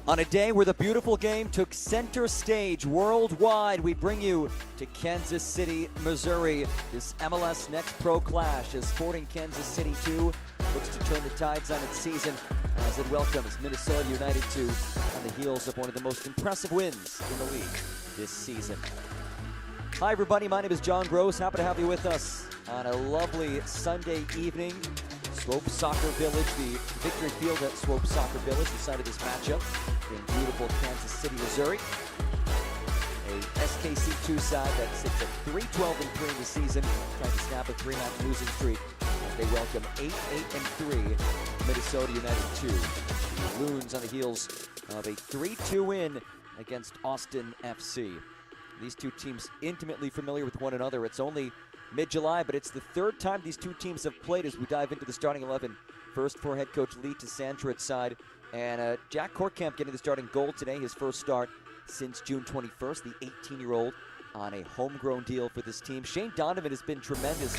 On a day where the beautiful game took center stage worldwide, we bring you to Kansas City, Missouri. This MLS Next Pro Clash as Sporting Kansas City 2 looks to turn the tides on its season as it welcomes Minnesota United 2 on the heels of one of the most impressive wins in the league this season. Hi everybody, my name is John Gross. Happy to have you with us on a lovely Sunday evening. Swope Soccer Village, the Victory Field at Swope Soccer Village, the site of this matchup in beautiful Kansas City, Missouri. A SKC2 side that sits at 3-12-3 in the season, trying to snap a 3-match losing streak as they welcome 8-8-3 Minnesota United 2. The Loons on the heels of a 3-2 win against Austin FC. These two teams intimately familiar with one another. It's only mid-July, but it's the third time these two teams have played as we dive into the starting 11. First for head coach Lee Tesandra side, and Jack Kortkamp getting the starting goal today, his first start since June 21st, the 18-year-old on a homegrown deal for this team. Shane Donovan has been tremendous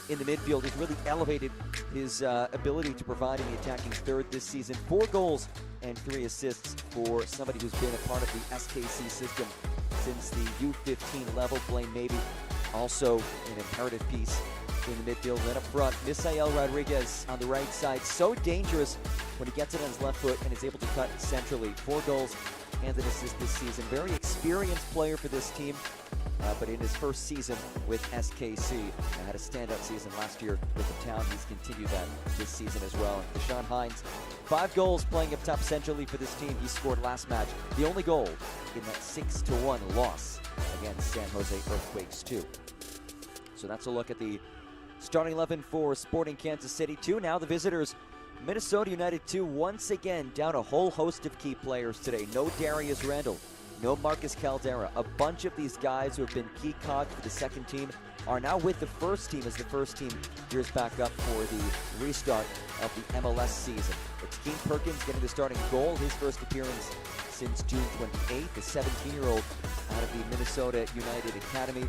in the midfield. He's really elevated his ability to provide in the attacking third this season. 4 goals and 3 assists for somebody who's been a part of the SKC system since the U15 level. Blaine Mabey also an imperative piece in the midfield. Then up front, Misael Rodriguez on the right side. So dangerous when he gets it on his left foot and is able to cut centrally. 4 goals and an assist this season. Very experienced player for this team, but in his first season with SKC. Had a standout season last year with the town. He's continued that this season as well. Deshaun Hines, 5 goals playing up top centrally for this team. He scored last match, the only goal in that 6-1 loss against San Jose Earthquakes 2. So that's a look at the starting 11 for Sporting Kansas City 2. Now the visitors, Minnesota United 2, once again down a whole host of key players today. No Darius Randall, no Marcus Caldera. A bunch of these guys who have been key cogs for the second team are now with the first team as the first team gears back up for the restart of the MLS season. It's Keen Perkins getting the starting goal, his first appearance since June 28th, the 17-year-old out of the Minnesota United Academy.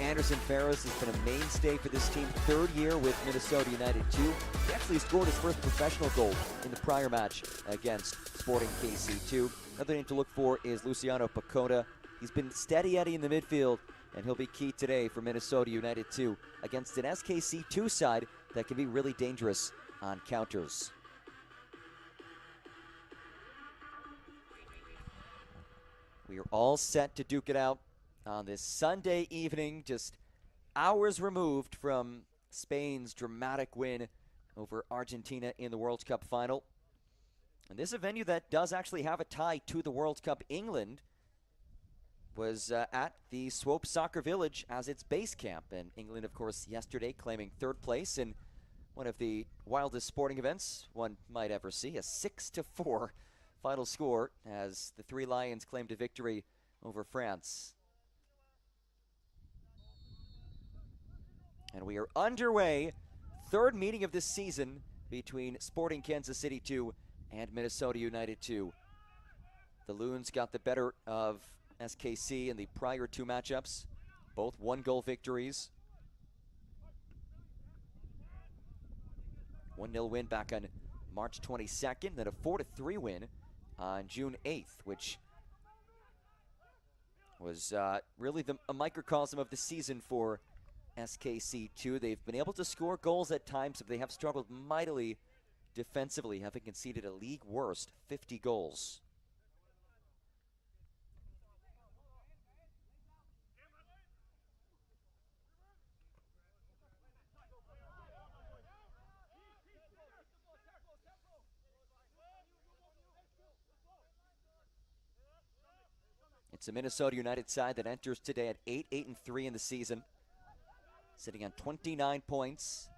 Anderson Ferris has been a mainstay for this team, 3rd year with Minnesota United 2. He actually scored his first professional goal in the prior match against Sporting KC2. Another name to look for is Luciano Pacota. He's been steady Eddie in the midfield, and he'll be key today for Minnesota United 2 against an SKC2 side that can be really dangerous on counters. We are all set to duke it out on this Sunday evening, just hours removed from Spain's dramatic win over Argentina in the World Cup final. And this is a venue that does actually have a tie to the World Cup. England was at the Swope Soccer Village as its base camp. And England, of course, yesterday claiming 3rd place in one of the wildest sporting events one might ever see, a 6-4 final score as the 3 Lions claimed a victory over France. And we are underway. 3rd meeting of this season between Sporting Kansas City 2 and Minnesota United 2. The Loons got the better of SKC in the prior 2 matchups, both 1-goal victories. 1-0 win back on March 22nd, then a 4-3 win on June 8th, which was really a microcosm of the season for SKC2. They've been able to score goals at times, but they have struggled mightily defensively, having conceded a league worst 50 goals. It's a Minnesota United side that enters today at 8-8-3 in the season, sitting on 29 points.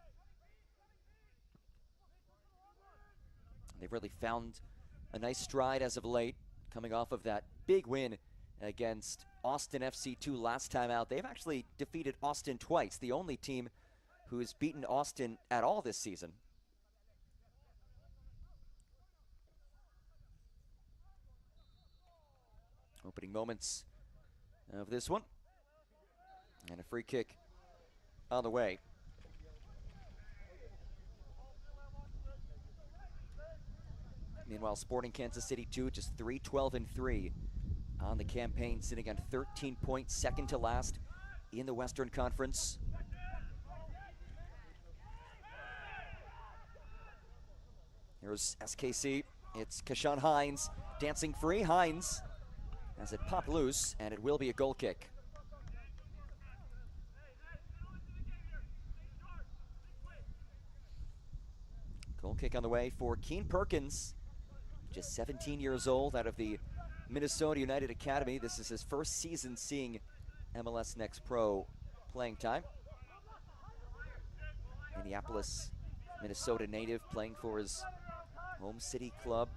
They've really found a nice stride as of late, coming off of that big win against Austin FC2 last time out. They've actually defeated Austin twice, the only team who has beaten Austin at all this season. Opening moments of this one. And a free kick on the way. Meanwhile, Sporting Kansas City 2, just 3-12-3 on the campaign, sitting on 13 points, second to last in the Western Conference. Here's SKC. It's Kashawn Hines dancing free. Hines as it popped loose, and it will be a goal kick. Goal kick on the way for Keen Perkins, just 17 years old, out of the Minnesota United Academy. This is his first season seeing MLS Next Pro playing time. Minneapolis, Minnesota native, playing for his home city club.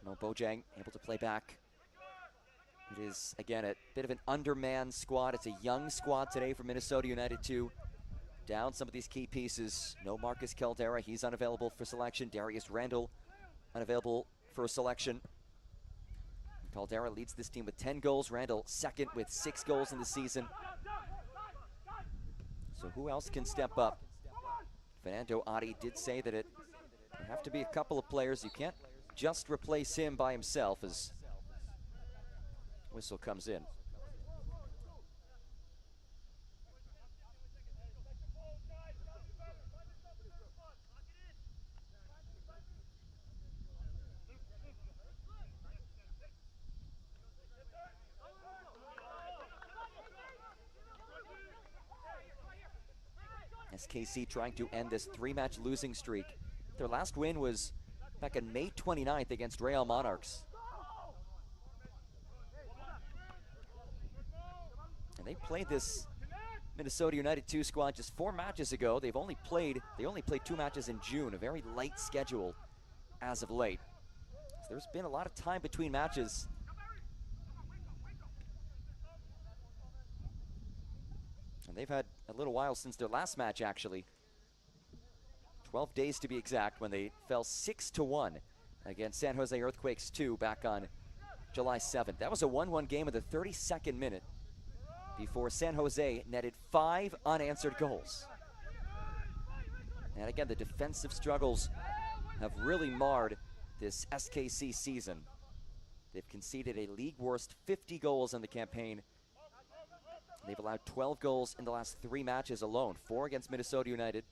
No, Bojang able to play back. It is, again, a bit of an undermanned squad. It's a young squad today for Minnesota United too. Down some of these key pieces. No Marcus Caldera, he's unavailable for selection. Darius Randall unavailable for selection. Caldera leads this team with 10 goals. Randall second with 6 goals in the season. So who else can step up? Fernando Adi did say that it have to be a couple of players. You can't just replace him by himself, as whistle comes in. SKC trying to end this 3-match losing streak. Their last win was back on May 29th against Real Monarchs. And they played this Minnesota United 2 squad just 4 matches ago. They only played 2 matches in June, a very light schedule as of late. So there's been a lot of time between matches. And they've had a little while since their last match, actually. 12 days to be exact, when they fell 6-1 against San Jose Earthquakes 2 back on July 7th. That was a 1-1 game in the 32nd minute before San Jose netted 5 unanswered goals. And again, the defensive struggles have really marred this SKC season. They've conceded a league worst 50 goals in the campaign. They've allowed 12 goals in the last 3 matches alone. 4 against Minnesota United,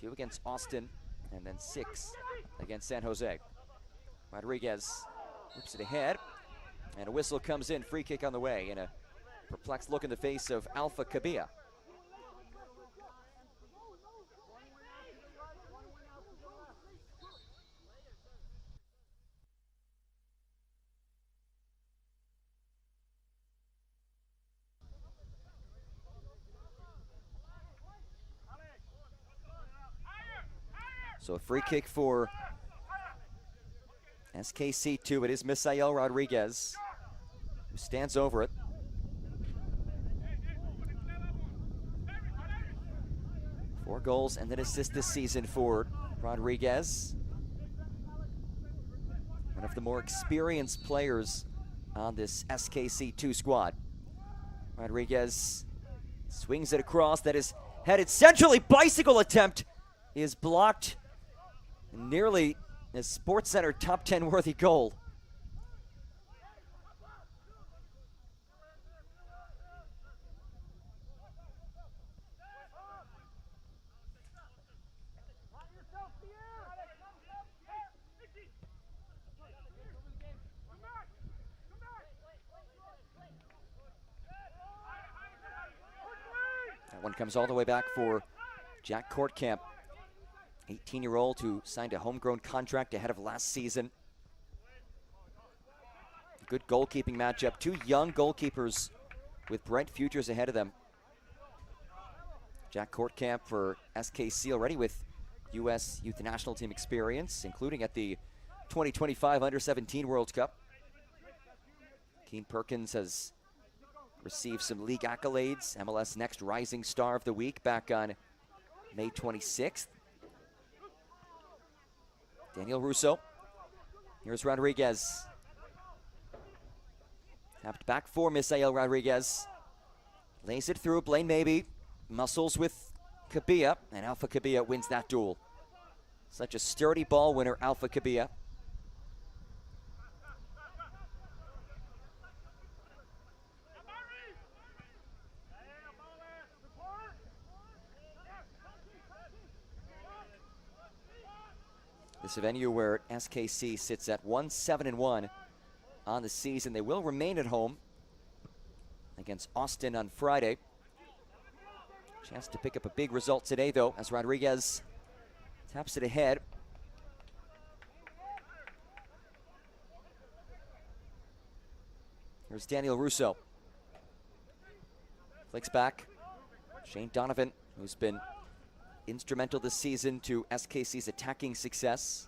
2 against Austin, and then 6 against San Jose. Rodriguez whips it ahead, and a whistle comes in. Free kick on the way, and a perplexed look in the face of Alpha Kabia. So a free kick for SKC2. It is Misael Rodriguez who stands over it. Four goals and an assist this season for Rodriguez. One of the more experienced players on this SKC2 squad. Rodriguez swings it across. That is headed centrally. Bicycle attempt is blocked. Nearly a SportsCenter top 10 worthy goal. That one comes all the way back for Jack Courtcamp. 18-year-old who signed a homegrown contract ahead of last season. Good goalkeeping matchup. 2 young goalkeepers with bright futures ahead of them. Jack Courtcamp for SKC, already with U.S. Youth National Team experience, including at the 2025 Under-17 World Cup. Keen Perkins has received some league accolades. MLS Next Rising Star of the Week back on May 26th. Daniel Russo. Here's Rodriguez. Tapped back for Misael Rodriguez. Lays it through, Blaine maybe. Muscles with Kabia, and Alpha Kabia wins that duel. Such a sturdy ball winner, Alpha Kabia. This is a venue where SKC sits at 1-7-1 on the season. They will remain at home against Austin on Friday. Chance to pick up a big result today, though, as Rodriguez taps it ahead. Here's Daniel Russo. Flicks back. Shane Donovan, who's been instrumental this season to SKC's attacking success.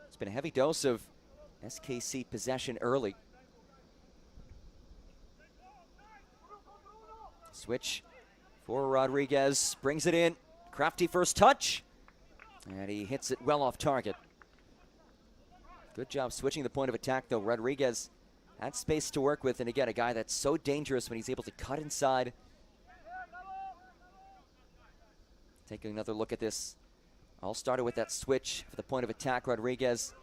It's been a heavy dose of SKC possession early. Switch for Rodriguez, brings it in. Crafty first touch, and he hits it well off target. Good job switching the point of attack, though. Rodriguez had space to work with, and again, a guy that's so dangerous when he's able to cut inside. Taking another look at this. All started with that switch for the point of attack. Rodriguez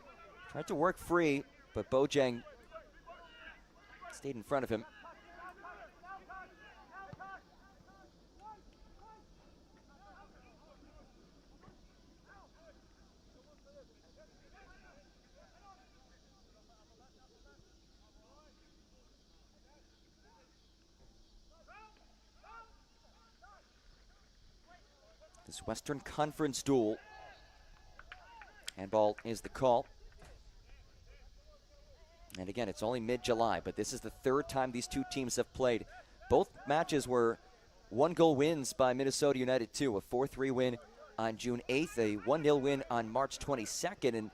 tried to work free, but Bojang stayed in front of him. This Western Conference duel. Handball is the call. And again, it's only mid-July, but this is the third time these two teams have played. Both matches were one-goal wins by Minnesota United 2, a 4-3 win on June 8th, a 1-0 win on March 22nd. And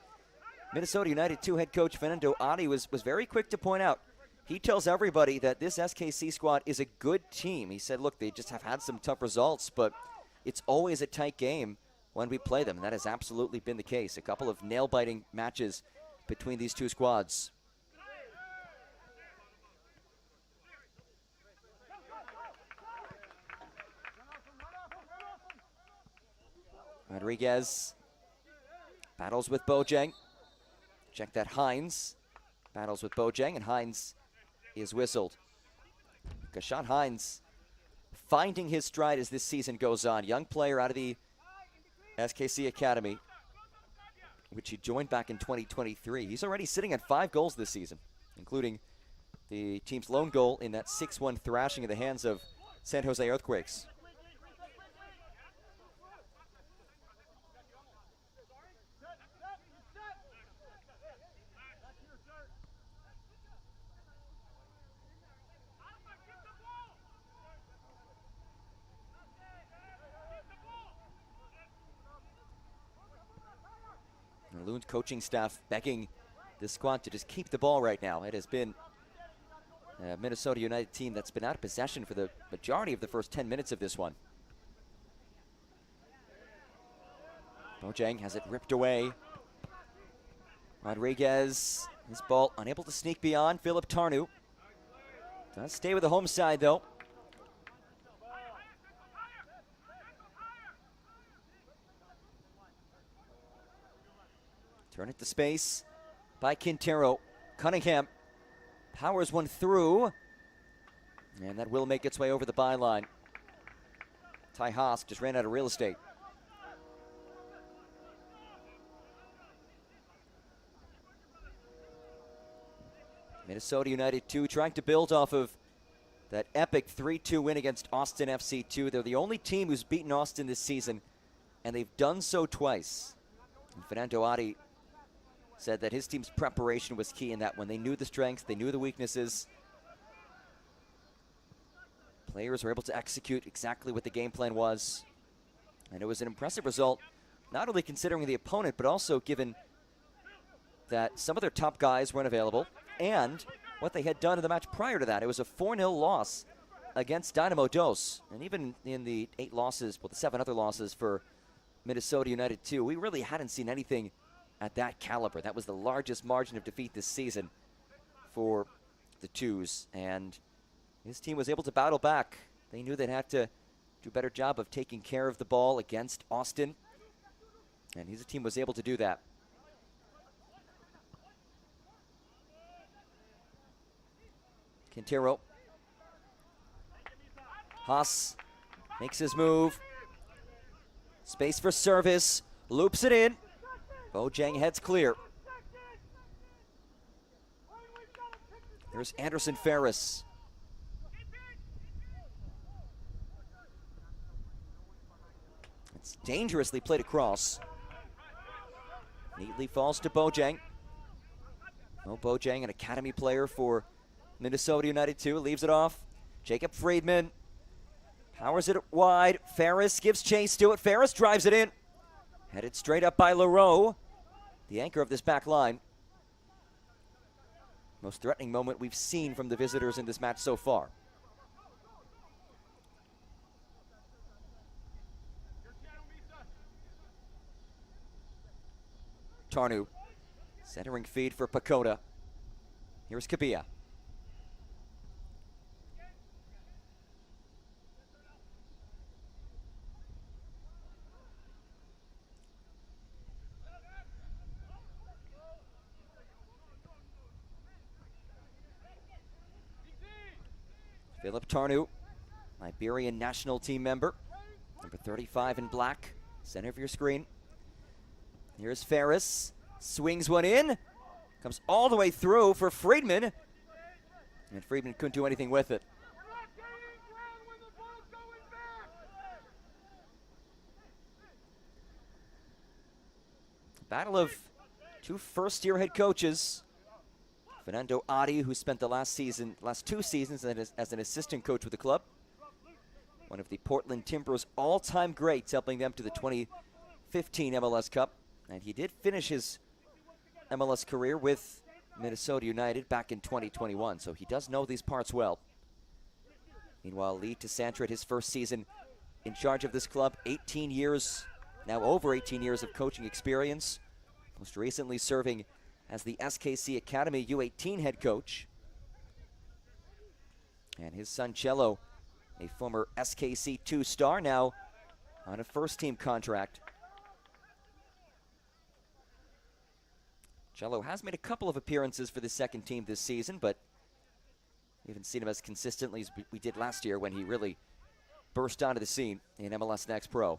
Minnesota United 2 head coach Fernando Adi was very quick to point out, he tells everybody that this SKC squad is a good team. He said, look, they just have had some tough results, but it's always a tight game when we play them, and that has absolutely been the case. A couple of nail-biting matches between these two squads. Rodriguez battles with Bojang. Check that, Hines battles with Bojang, and Hines is whistled. Kashan Hines finding his stride as this season goes on. Young player out of the SKC Academy, which he joined back in 2023. He's already sitting at 5 goals this season, including the team's lone goal in that 6-1 thrashing in the hands of San Jose Earthquakes. The Loons coaching staff begging this squad to just keep the ball right now. It has been a Minnesota United team that's been out of possession for the majority of the first 10 minutes of this one. Bojang has it ripped away. Rodriguez, his ball unable to sneak beyond. Philip Tarnu does stay with the home side, though. Turn it to space by Quintero. Cunningham powers one through, and that will make its way over the byline. Ty Haas just ran out of real estate. Minnesota United 2 trying to build off of that epic 3-2 win against Austin FC 2. They're the only team who's beaten Austin this season, and they've done so twice. And Fernando Adi said that his team's preparation was key in that one. They knew the strengths, they knew the weaknesses. Players were able to execute exactly what the game plan was. And it was an impressive result, not only considering the opponent, but also given that some of their top guys weren't available, and what they had done in the match prior to that. It was a 4-0 loss against Dynamo Dos. And even in the 8 losses, well, the 7 other losses for Minnesota United too, we really hadn't seen anything at that caliber. That was the largest margin of defeat this season for the Twos. And his team was able to battle back. They knew they'd have to do a better job of taking care of the ball against Austin. And his team was able to do that. Quintero. Haas makes his move. Space for service. Loops it in. Bojang heads clear. Here's Anderson Ferris. It's dangerously played across. Neatly falls to Bojang. Oh, Bojang, an academy player for Minnesota United too, leaves it off. Jacob Friedman powers it wide. Ferris gives chase to it. Ferris drives it in. Headed straight up by Leroux, the anchor of this back line. Most threatening moment we've seen from the visitors in this match so far. Tarnu, centering feed for Pacoda. Here's Kabia. Philip Tarnu, Liberian national team member, number 35 in black, center of your screen. Here's Ferris, swings one in, comes all the way through for Friedman, and Friedman couldn't do anything with it. Battle of 2 first-year head coaches. Fernando Adi, who spent the last 2 seasons as an assistant coach with the club. One of the Portland Timbers' all-time greats, helping them to the 2015 MLS Cup. And he did finish his MLS career with Minnesota United back in 2021, so he does know these parts well. Meanwhile, Lee Tosantra, his first season in charge of this club, 18 years, now over 18 years of coaching experience. Most recently serving as the SKC Academy U18 head coach. And his son Cello, a former SKC 2-star, now on a first-team contract. Cello has made a couple of appearances for the second team this season, but we haven't seen him as consistently as we did last year when he really burst onto the scene in MLS Next Pro.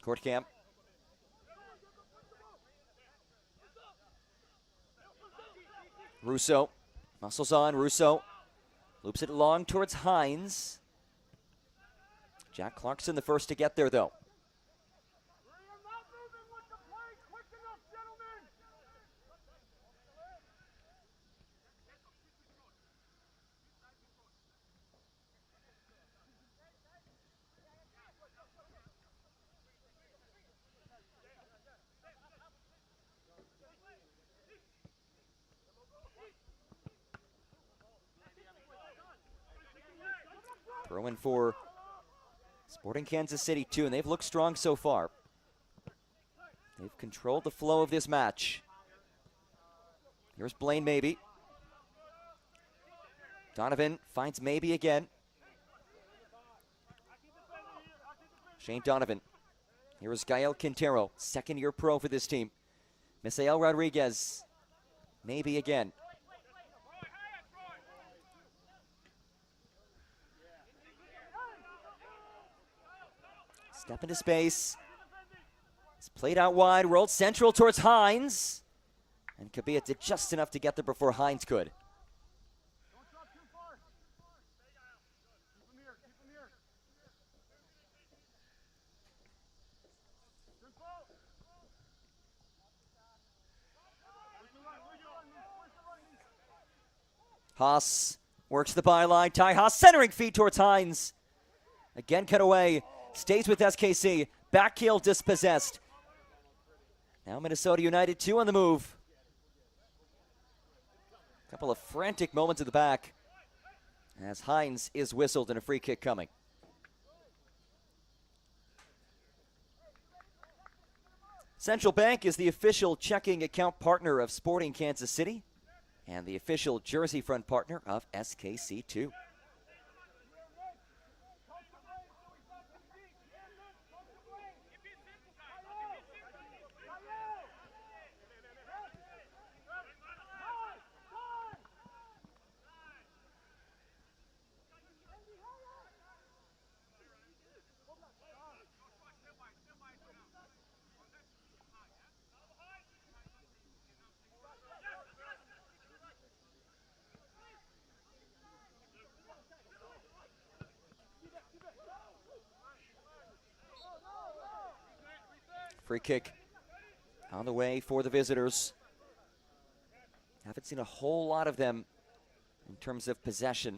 Kortkamp. Russo, muscles on, Russo loops it long towards Hines. Jack Clarkson the first to get there though. Throw in for Sporting Kansas City too, and they've looked strong so far. They've controlled the flow of this match. Here's Blaine Maybe. Donovan finds Maybe again. Shane Donovan. Here's Gael Quintero, second-year pro for this team. Misael Rodriguez. Maybe again. Step into space. It's played out wide, rolled central towards Hines. And Kabia did just enough to get there before Hines could. Haas works the byline. Ty Haas centering feed towards Hines. Again cut away. Stays with SKC. Back heel dispossessed. Now Minnesota United 2 on the move. A couple of frantic moments at the back as Hines is whistled and a free kick coming. Central Bank is the official checking account partner of Sporting Kansas City and the official jersey front partner of SKC2. Free kick on the way for the visitors. Haven't seen a whole lot of them in terms of possession.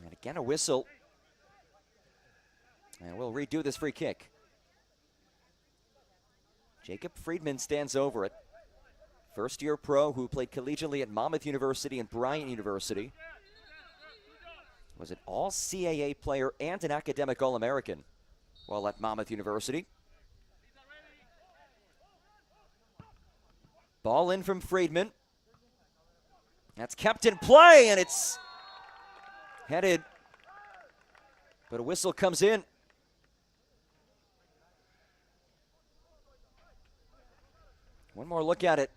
And again, a whistle. And we'll redo this free kick. Jacob Friedman stands over it. First-year pro who played collegiately at Monmouth University and Bryant University. Was an all-CAA player and an academic All-American while at Monmouth University. Ball in from Friedman. That's kept in play, and it's headed. But a whistle comes in. One more look at it.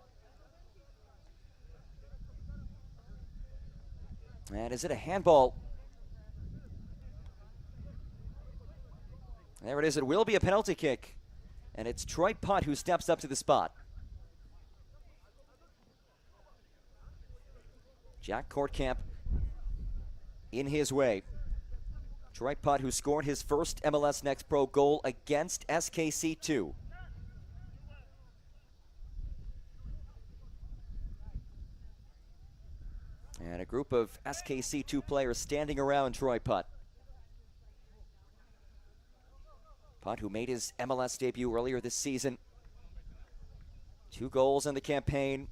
And is it a handball? There it is. It will be a penalty kick. And it's Troy Putt who steps up to the spot. Jack Kortkamp in his way. Troy Putt who scored his first MLS Next Pro goal against SKC2. And a group of SKC2 players standing around Troy Putt. Putt, who made his MLS debut earlier this season. 2 goals in the campaign.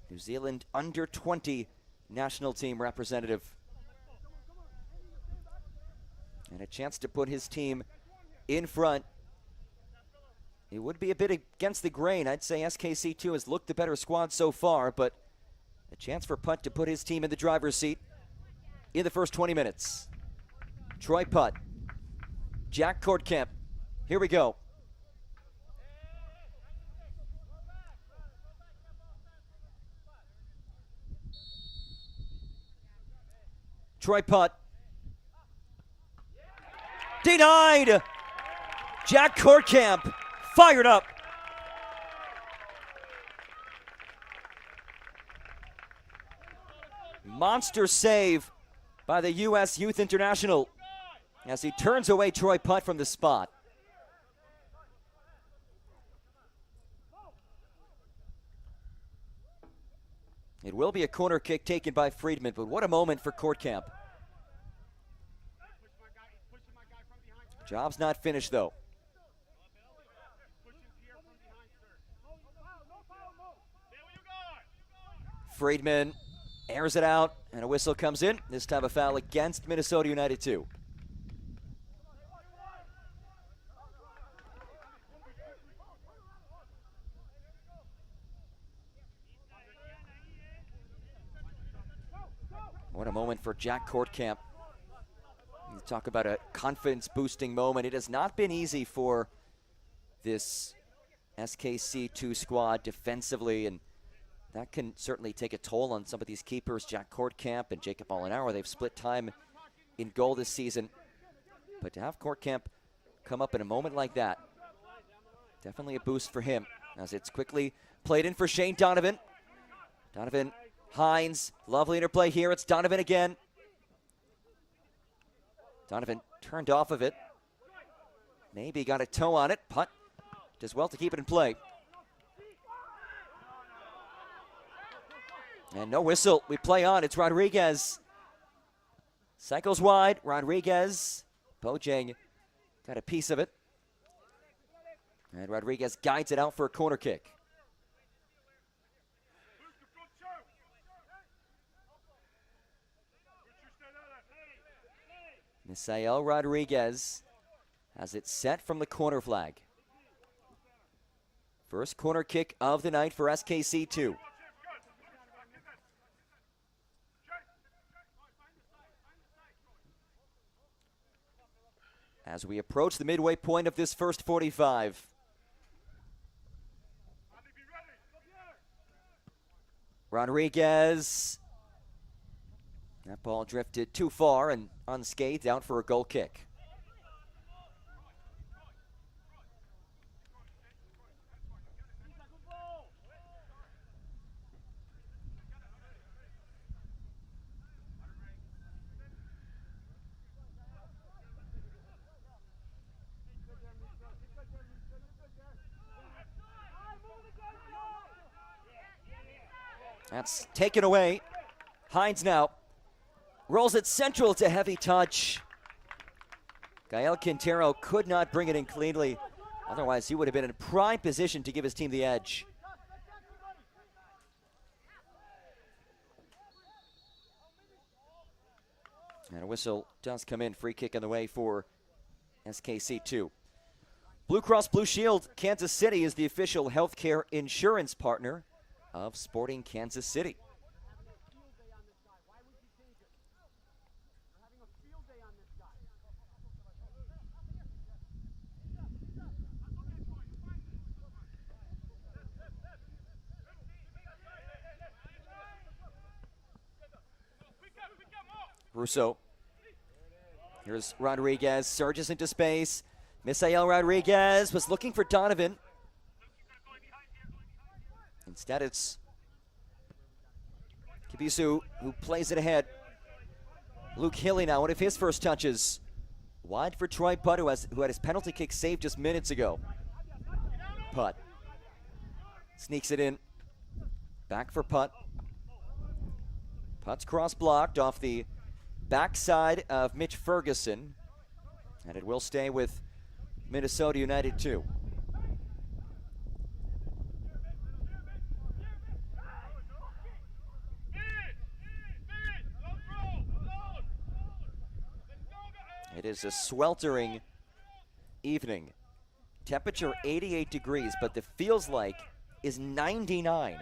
New Zealand under-20 national team representative. And a chance to put his team in front. It would be a bit against the grain. I'd say SKC2 has looked the better squad so far, but a chance for Putt to put his team in the driver's seat in the first 20 minutes. Troy Putt, Jack Kortkamp. Here we go. Troy Putt. Denied! Jack Kortkamp fired up. Monster save by the U.S. Youth International as he turns away Troy Putt from the spot. It will be a corner kick taken by Friedman, but what a moment for Kortkamp. Job's not finished, though. Friedman airs it out, and a whistle comes in. This time a foul against Minnesota United 2. What a moment for Jack Kortkamp. You talk about a confidence-boosting moment. It has not been easy for this SKC2 squad defensively, and that can certainly take a toll on some of these keepers. Jack Kortkamp and Jacob Molinaro, they've split time in goal this season. But to have Kortkamp come up in a moment like that, definitely a boost for him. as it's quickly played in for Shane Donovan. Donovan, Hines, lovely interplay here. It's Donovan again. Donovan turned off of it. Maybe got a toe on it. Putt does well to keep it in play. And no whistle. We play on. It's Rodriguez. Cycles wide. Rodriguez. Bojang got a piece of it. And Rodriguez guides it out for a corner kick. Misael Rodriguez has it set from the corner flag. First corner kick of the night for SKC2. As we approach the midway point of this first 45. Rodriguez. That ball drifted too far and unscathed, out for a goal kick. That's taken away. Hines now rolls it central to heavy touch. Gael Quintero could not bring it in cleanly. Otherwise, he would have been in prime position to give his team the edge. And a whistle does come in. Free kick on the way for SKC2. Blue Cross Blue Shield Kansas City is the official healthcare insurance partner of Sporting Kansas City. Russo. Here's Rodriguez, surges into space. Misael Rodriguez was looking for Donovan. Instead, it's Kibisu who plays it ahead. Luke Hilly now, one of his first touches. Wide for Troy Putt, who had his penalty kick saved just minutes ago. Putt sneaks it in. Back for Putt. Putt's cross blocked off the backside of Mitch Ferguson. And it will stay with Minnesota United 2. It is a sweltering evening. Temperature 88 degrees, but the feels like is 99.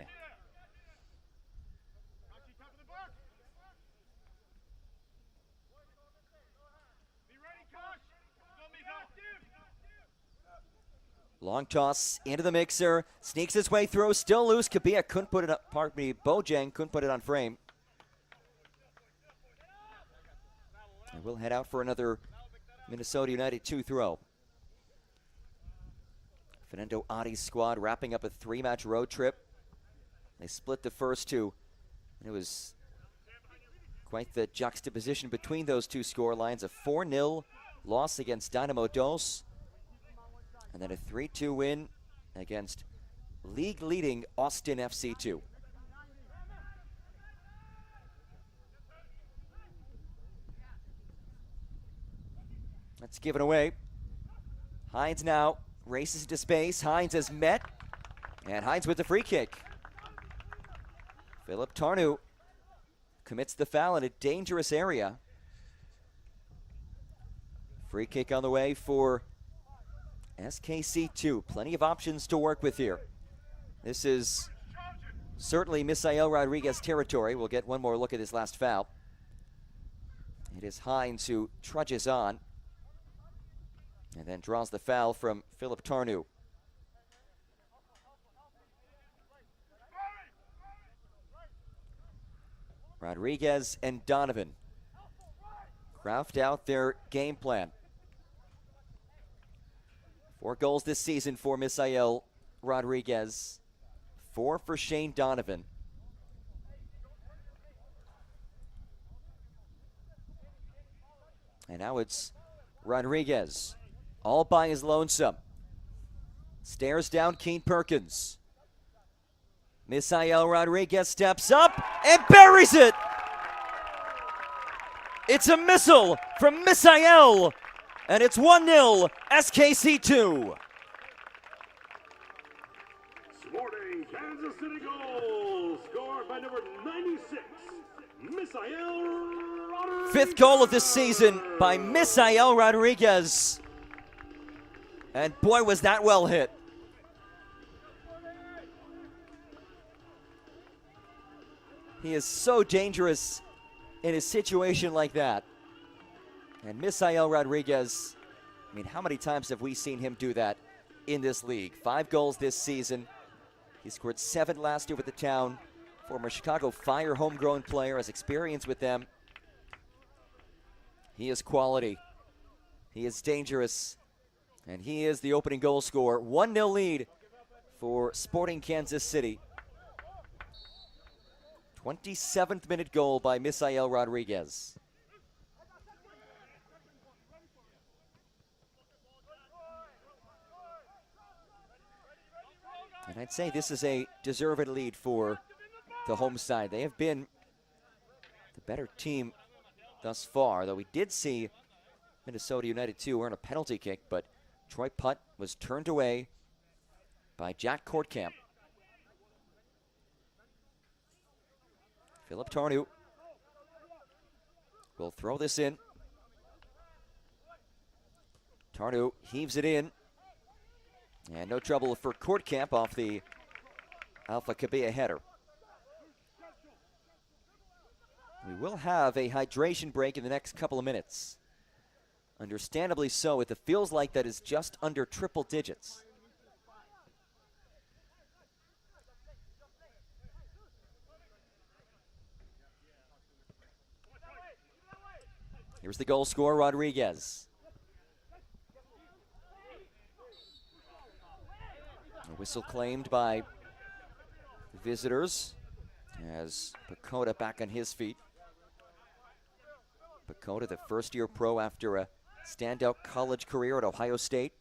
Long toss into the mixer, sneaks his way through, still loose. Kabia couldn't put it up, pardon me, Bojang couldn't put it on frame. And we'll head out for another Minnesota United 2 throw. Fernando Adi's squad wrapping up a 3-match road trip. They split the first two. And it was quite the juxtaposition between those two score lines. A 4-0 loss against Dynamo Dos. And then a 3-2 win against league-leading Austin FC2. That's given away. Hines now races into space. Hines is met. And Hines with the free kick. Philip Tarnu commits the foul in a dangerous area. Free kick on the way for SKC2. Plenty of options to work with here. This is certainly Misael Rodriguez territory. We'll get one more look at his last foul. It is Hines who trudges on and then draws the foul from Philip Tarnu. Rodriguez and Donovan craft out their game plan. 4 goals this season for Misael Rodriguez, 4 for Shane Donovan. And now it's Rodriguez, all by his lonesome. Stares down Keen Perkins. Misael Rodriguez steps up and buries it. It's a missile from Misael, and it's 1-0 SKC 2. Sporting Kansas City goal, scored by number 96, Misael Rodriguez. 5th goal of this season by Misael Rodriguez. And boy, was that well hit. He is so dangerous in a situation like that. And Misael Rodriguez, I mean, how many times have we seen him do that in this league? 5 goals this season. He scored 7 last year with the Town. Former Chicago Fire homegrown player, has experience with them. He is quality. He is dangerous. And he is the opening goal scorer. 1-0 lead for Sporting Kansas City. 27th minute goal by Misael Rodriguez. And I'd say this is a deserved lead for the home side. They have been the better team thus far, though we did see Minnesota United 2 earn a penalty kick, but Troy Putt was turned away by Jack Kortkamp. Philip Tarnu will throw this in. Tarnu heaves it in. And no trouble for Kortkamp off the Alpha Kabia header. We will have a hydration break in the next couple of minutes. Understandably so, it feels like that is just under triple digits. Here's the goal scorer, Rodriguez. A whistle claimed by the visitors as Pacoda back on his feet. Pacoda, the first-year pro after a standout college career at Ohio State.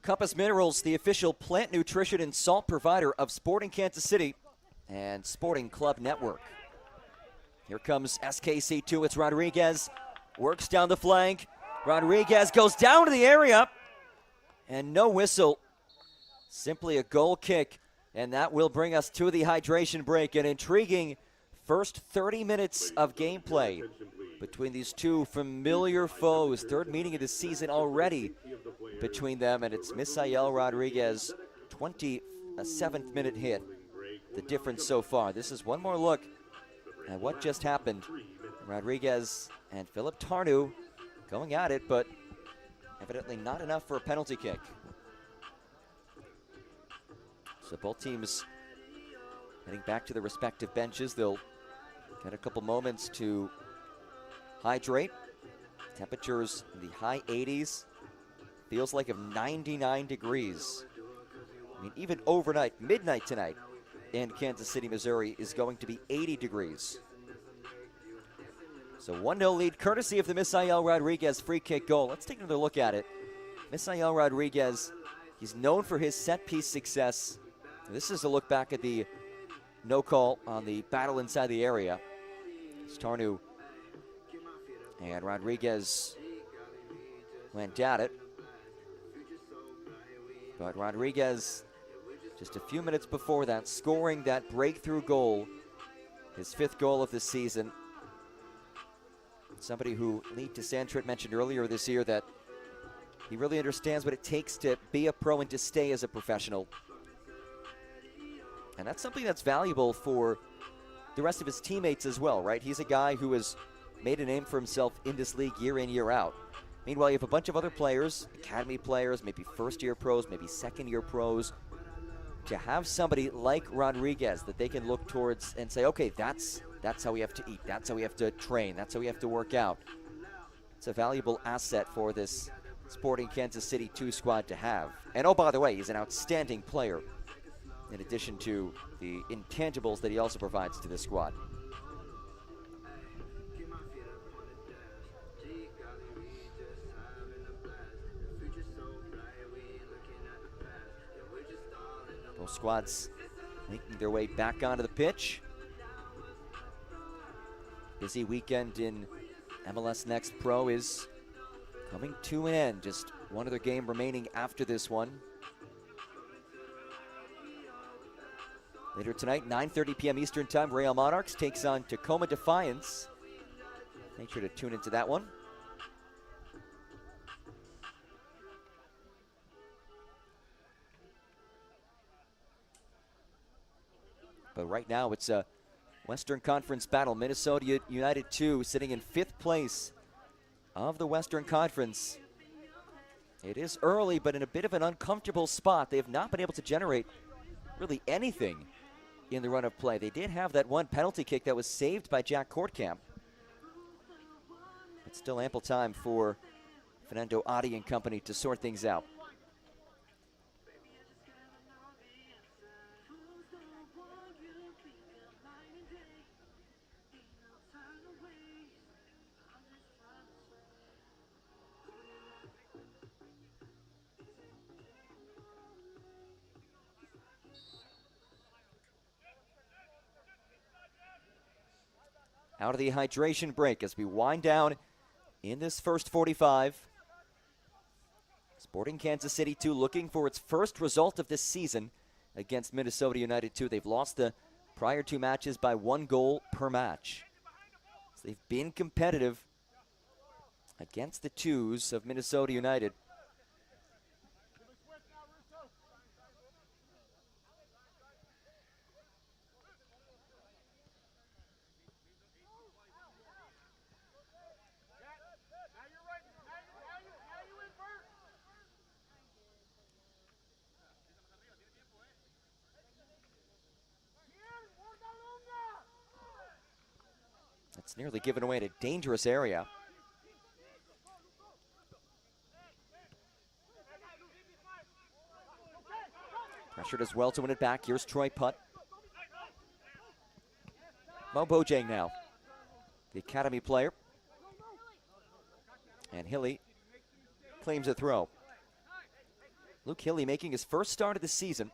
Compass Minerals, the official plant nutrition and salt provider of Sporting Kansas City and Sporting Club Network. Here comes SKC2. It's Rodriguez. Works down the flank. Rodriguez goes down to the area. And no whistle. Simply a goal kick. And that will bring us to the hydration break. An intriguing first 30 minutes of gameplay between these two familiar foes. Third meeting of the season already between them, and it's Misael Rodriguez, 27th minute hit. The difference so far. This is one more look at what just happened. Rodriguez and Philip Tarnu going at it, but evidently not enough for a penalty kick. So both teams heading back to their respective benches. They'll get a couple moments to hydrate. Temperatures in the high 80s. Feels like of 99 degrees. I mean, even overnight, midnight tonight in Kansas City, Missouri is going to be 80 degrees. So 1-0 lead, courtesy of the Misael Rodriguez free kick goal. Let's take another look at it. Misael Rodriguez, he's known for his set-piece success. This is a look back at the no call on the battle inside the area. It's Tarnu and Rodriguez went at it. But Rodriguez, just a few minutes before that, scoring that breakthrough goal, his 5th goal of the season. Somebody who Lee DeSandrit mentioned earlier this year that He really understands what it takes to be a pro and to stay as a professional. And that's something that's valuable for the rest of his teammates as well, right? He's a guy who has made a name for himself in this league year in, year out. Meanwhile, you have a bunch of other players, academy players, maybe first-year pros, maybe second-year pros. To have somebody like Rodriguez that they can look towards and say, okay, that's how we have to eat, that's how we have to train, that's how we have to work out. It's a valuable asset for this Sporting Kansas City 2 squad to have. And oh, by the way, he's an outstanding player in addition to the intangibles that he also provides to this squad. Both squads making their way back onto the pitch. Busy weekend in MLS Next Pro is coming to an end. Just one other game remaining after this one. Later tonight, 9:30 p.m. Eastern Time, Real Monarchs takes on Tacoma Defiance. Make sure to tune into that one. But right now, it's a Western Conference battle. Minnesota United 2 sitting in 5th place of the Western Conference. It is early, but in a bit of an uncomfortable spot. They have not been able to generate really anything in the run of play. They did have that one penalty kick that was saved by Jack Kortkamp. But still ample time for Fernando Adi and company to sort things out. Out of the hydration break as we wind down in this first 45. Sporting Kansas City 2 looking for its first result of this season against Minnesota United 2. They've lost the prior 2 matches by 1 goal per match. So they've been competitive against the twos of Minnesota United. It's nearly given away in a dangerous area. Pressured as well to win it back. Here's Troy Putt. Mo Bojang now, the academy player. And Hilly claims a throw. Luke Hilly making his first start of the season.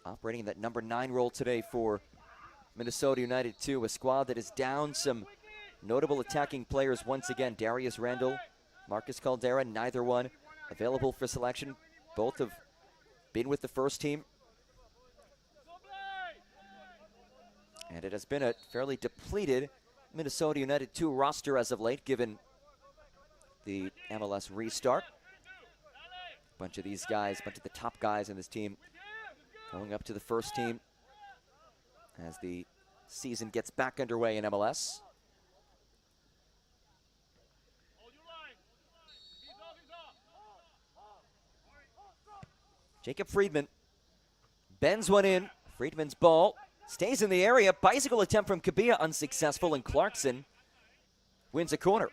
Operating in that number 9 role today for Minnesota United 2, a squad that is down some notable attacking players once again. Darius Randall, Marcus Caldera, neither one available for selection. Both have been with the first team. And it has been a fairly depleted Minnesota United 2 roster as of late, given the MLS restart. A bunch of these guys, a bunch of the top guys in this team going up to the first team as the season gets back underway in MLS. Jacob Friedman bends one in. Friedman's ball stays in the area. Bicycle attempt from Kabia unsuccessful, and Clarkson wins a corner.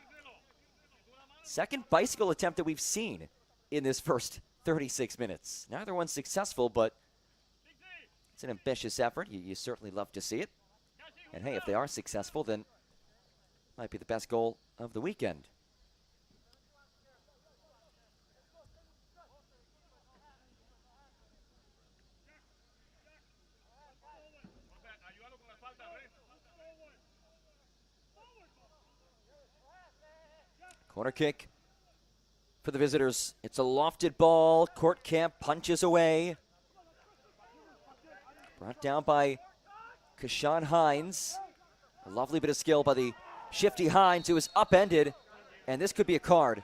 Second bicycle attempt that we've seen in this first 36 minutes. Neither one successful, but it's an ambitious effort. You certainly love to see it. And hey, if they are successful, then it might be the best goal of the weekend. Corner kick for the visitors. It's a lofted ball. Kortkamp punches away. Brought down by Kashawn Hines. A lovely bit of skill by the shifty Hines, who is upended, and this could be a card.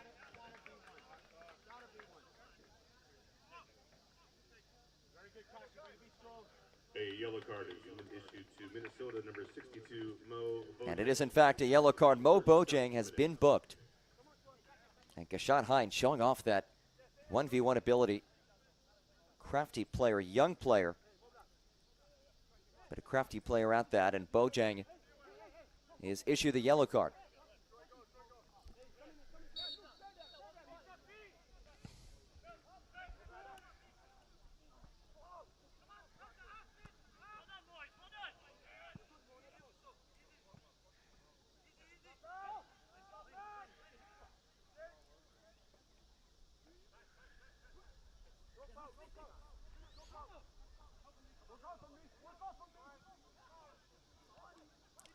A yellow card has been issued to Minnesota number 62, Mo Bojang. And it is, in fact, a yellow card. Mo Bojang has been booked. And Gashad Hines showing off that 1v1 ability. Crafty player, young player, but a crafty player at that. And Bojang is issued the yellow card.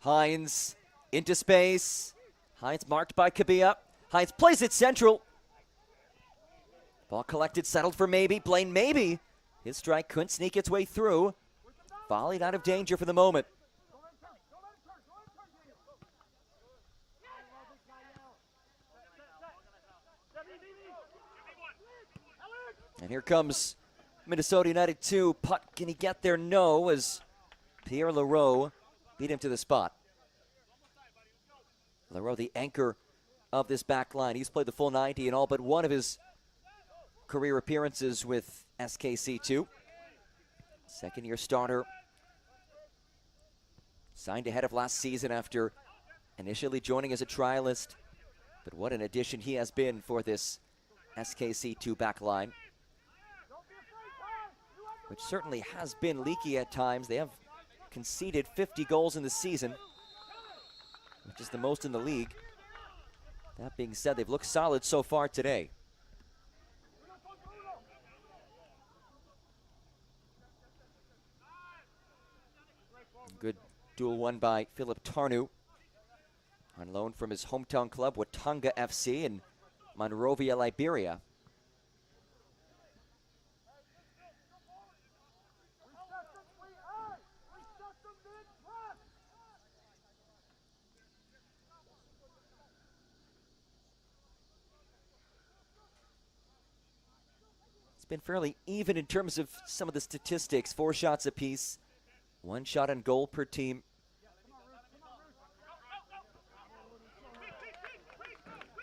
Hines into space. Hines marked by Kabia. Hines plays it central. Ball collected, settled for Maybe. Blaine Maybe. His strike couldn't sneak its way through. Volleyed out of danger for the moment. And here comes Minnesota United 2. Putt, can he get there? No, as Pierre Leroux beat him to the spot. Leroux, the anchor of this back line. He's played the full 90 in all but one of his career appearances with SKC2. Second-year starter. Signed ahead of last season after initially joining as a trialist. But what an addition he has been for this SKC2 back line, which certainly has been leaky at times. They have conceded 50 goals in the season, which is the most in the league. That being said, they've looked solid so far today. Good duel won by Philip Tarnu, on loan from his hometown club, Watanga FC in Monrovia, Liberia. It's been fairly even in terms of some of the statistics. 4 shots apiece, 1 shot on goal per team.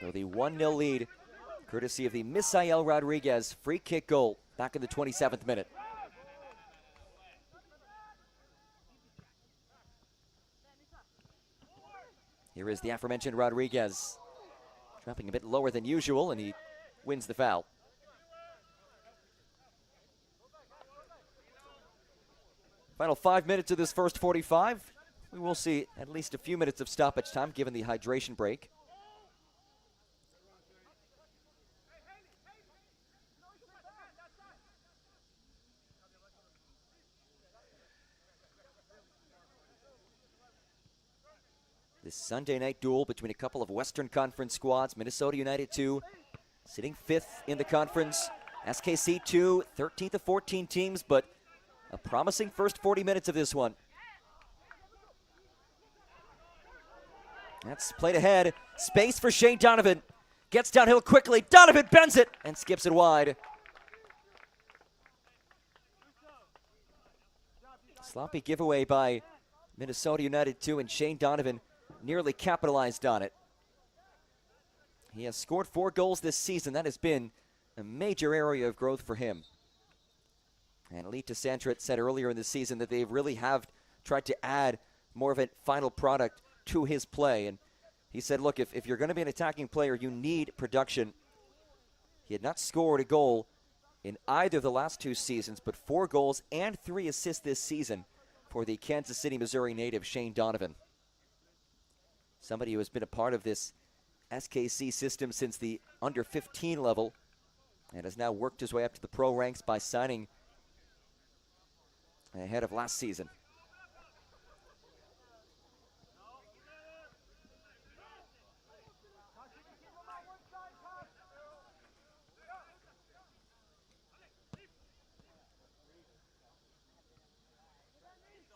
So the 1-0 lead, courtesy of the Misael Rodriguez free kick goal back in the 27th minute. Here is the aforementioned Rodriguez, dropping a bit lower than usual, and he wins the foul. Final 5 minutes of this first 45. We will see at least a few minutes of stoppage time given the hydration break. This Sunday night duel between a couple of Western Conference squads. Minnesota United 2 sitting 5th in the conference. SKC 2, 13th of 14 teams, but a promising first 40 minutes of this one. That's played ahead. Space for Shane Donovan. Gets downhill quickly. Donovan bends it and skips it wide. Sloppy giveaway by Minnesota United 2, and Shane Donovan nearly capitalized on it. He has scored 4 goals this season. That has been a major area of growth for him. And Elite Santret said earlier in the season that they really have tried to add more of a final product to his play. And he said, look, if you're going to be an attacking player, you need production. He had not scored a goal in either of the last 2 seasons, but 4 goals and 3 assists this season for the Kansas City, Missouri native Shane Donovan. Somebody who has been a part of this SKC system since the under 15 level and has now worked his way up to the pro ranks by signing ahead of last season.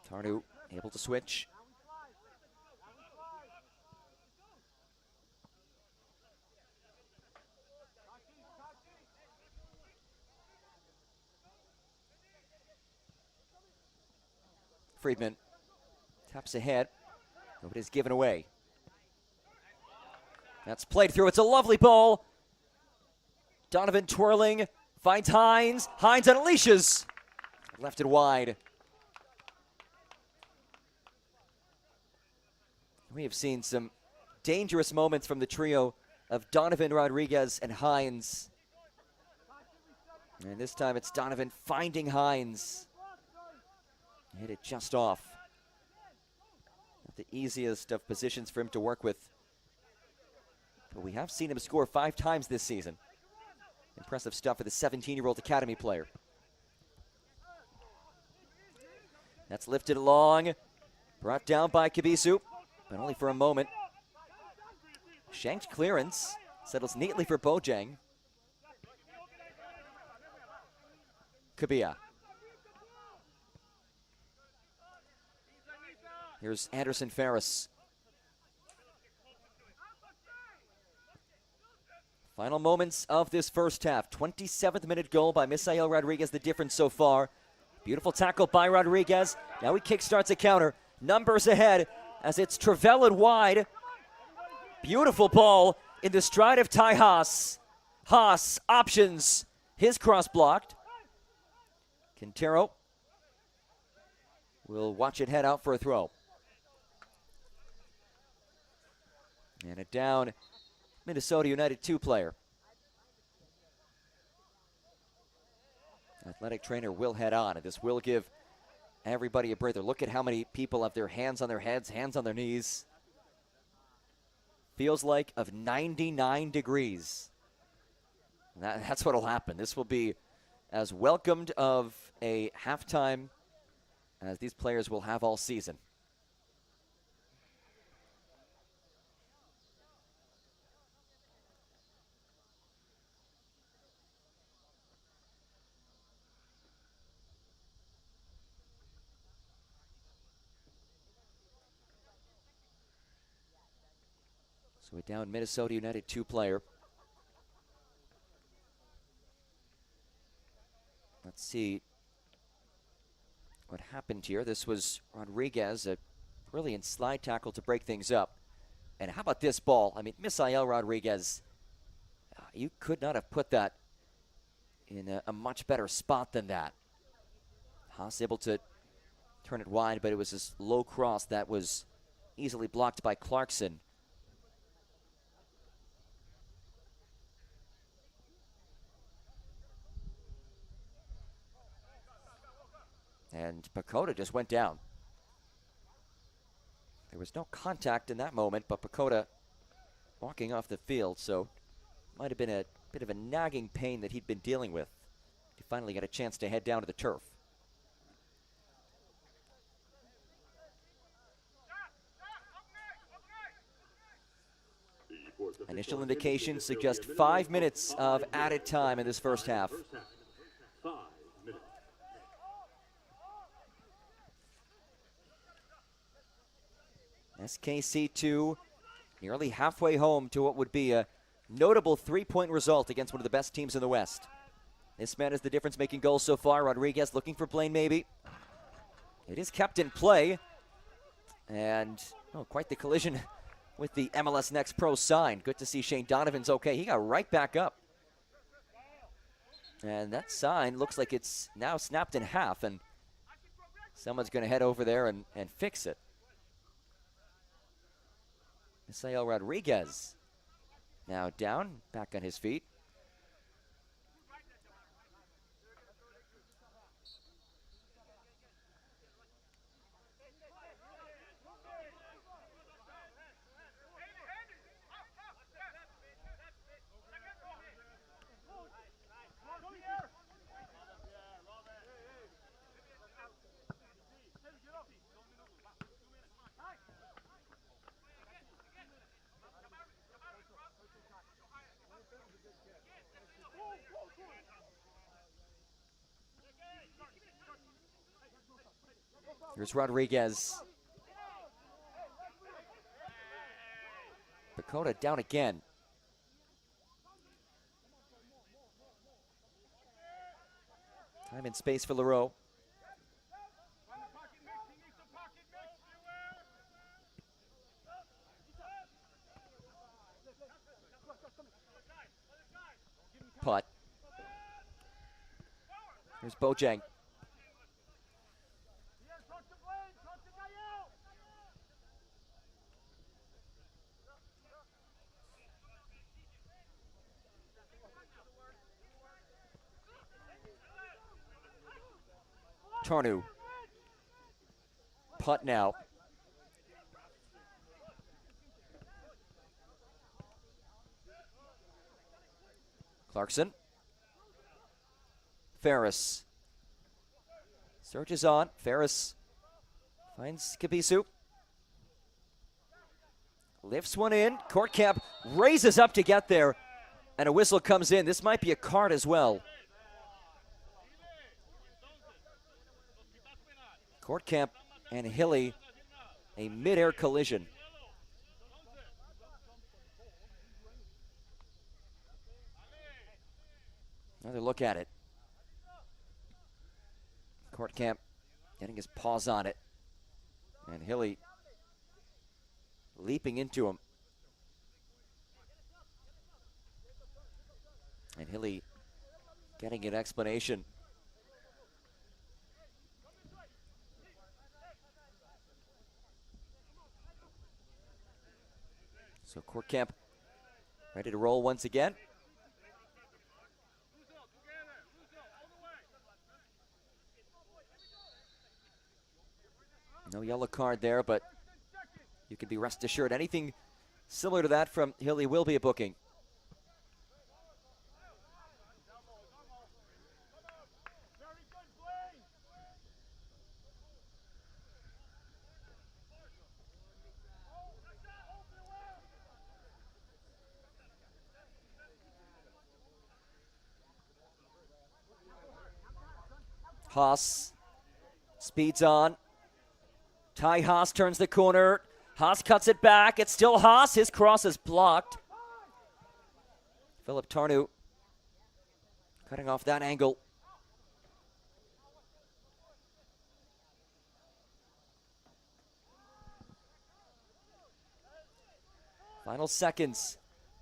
Tarnu able to switch. Friedman taps ahead. Nobody's given away. That's played through. It's a lovely ball. Donovan twirling, finds Hines. Hines unleashes. Left it wide. We have seen some dangerous moments from the trio of Donovan, Rodriguez, and Hines. And this time it's Donovan finding Hines. Hit it just off. Not the easiest of positions for him to work with. But we have seen him score 5 times this season. Impressive stuff for the 17-year-old academy player. That's lifted along. Brought down by Kabisu, but only for a moment. Shanked clearance. Settles neatly for Bojang. Kabia. Here's Anderson Ferris. Final moments of this first half. 27th minute goal by Misael Rodriguez, the difference so far. Beautiful tackle by Rodriguez. Now he kickstarts a counter. Numbers ahead as it's Travelled wide. Beautiful ball in the stride of Ty Haas. Haas options. His cross blocked. Quintero will watch it head out for a throw. And a down Minnesota United 2 player. Athletic trainer will head on, and this will give everybody a breather. Look at how many people have their hands on their heads, hands on their knees. Feels like of 99 degrees. That's what will happen. This will be as welcomed of a halftime as these players will have all season. So we down Minnesota United 2 player. Let's see what happened here. This was Rodriguez, a brilliant slide tackle to break things up. And how about this ball? I mean, Misael Rodriguez, you could not have put that in a much better spot than that. Haas able to turn it wide, but it was this low cross that was easily blocked by Clarkson. And Pacoda just went down. There was no contact in that moment, but Pacoda walking off the field, so might have been a bit of a nagging pain that he'd been dealing with. He finally got a chance to head down to the turf. Initial indications suggest 5 minutes of added time in this first half. SKC 2, nearly halfway home to what would be a notable 3-point result against one of the best teams in the West. This man is the difference-making goal so far. Rodriguez looking for Blaine maybe. It is kept in play. And, quite the collision with the MLS Next Pro sign. Good to see Shane Donovan's okay. He got right back up. And that sign looks like it's now snapped in half, and someone's going to head over there and fix it. Misael Rodriguez now down, back on his feet. Here's Rodriguez. Pacoda down again. Time and space for Leroux. Here's Bojang. Tarnu. Putt now. Clarkson. Ferris. Search is on. Ferris finds Kabisu. Lifts one in. Court cap raises up to get there. And a whistle comes in. This might be a card as well. Courtcamp and Hilly, a mid-air collision. Another look at it. Courtcamp getting his paws on it. And Hilly leaping into him. And Hilly getting an explanation. So Courtcamp ready to roll once again. No yellow card there, but you can be rest assured anything similar to that from Hilly will be a booking. Haas speeds on. Ty Haas turns the corner. Haas cuts it back. It's still Haas. His cross is blocked. Philip Tarnu cutting off that angle. Final seconds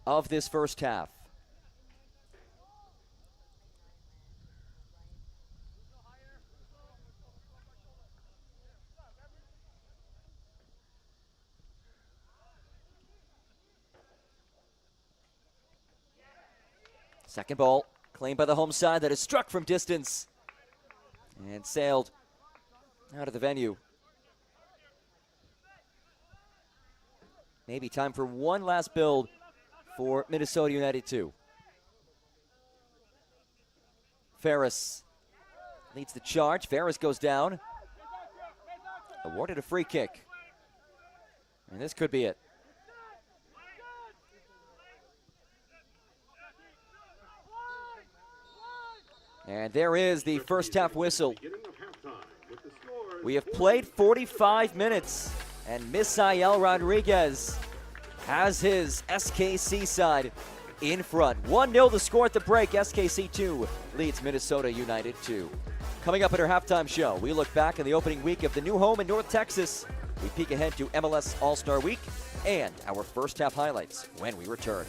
of this first half. Second ball claimed by the home side that is struck from distance and sailed out of the venue. Maybe time for one last build for Minnesota United 2. Ferris leads the charge. Ferris goes down. Awarded a free kick. And this could be it. And there is the first half whistle. We have played 45 minutes, and Misael Rodriguez has his SKC side in front. 1-0 the score at the break. SKC 2 leads Minnesota United 2. Coming up at our halftime show, we look back in the opening week of the new home in North Texas. We peek ahead to MLS All-Star Week and our first half highlights when we return.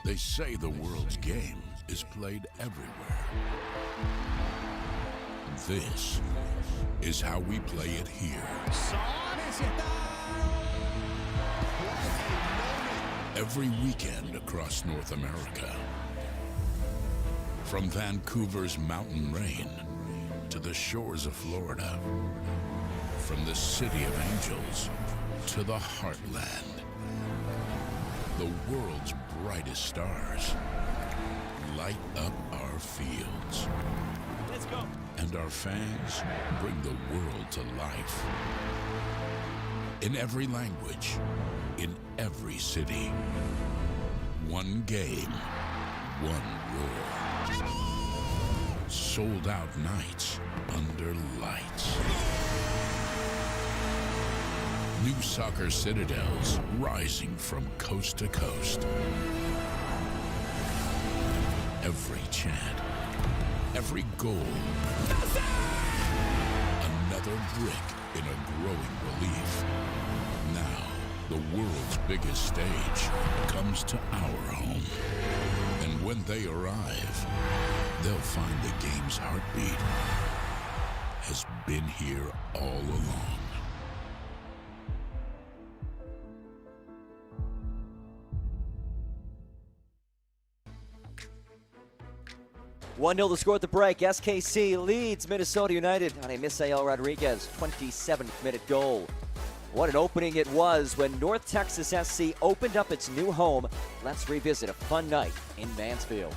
They say the world's game is played everywhere. This is how we play it here. Every weekend across North America. From Vancouver's mountain rain to the shores of Florida. From the city of angels to the heartland. The world's brightest stars light up our fields. Let's go. And our fans bring the world to life. in every language, in every city. One game, one roar. Sold out nights under lights. New soccer citadels rising from coast to coast. Every chant, every goal, another brick in a growing relief. Now, the world's biggest stage comes to our home. And when they arrive, they'll find the game's heartbeat has been here all along. 1-0 the score at the break. SKC leads Minnesota United on a Misael Rodriguez 27th minute goal. What an opening it was when North Texas SC opened up its new home. Let's revisit a fun night in Mansfield.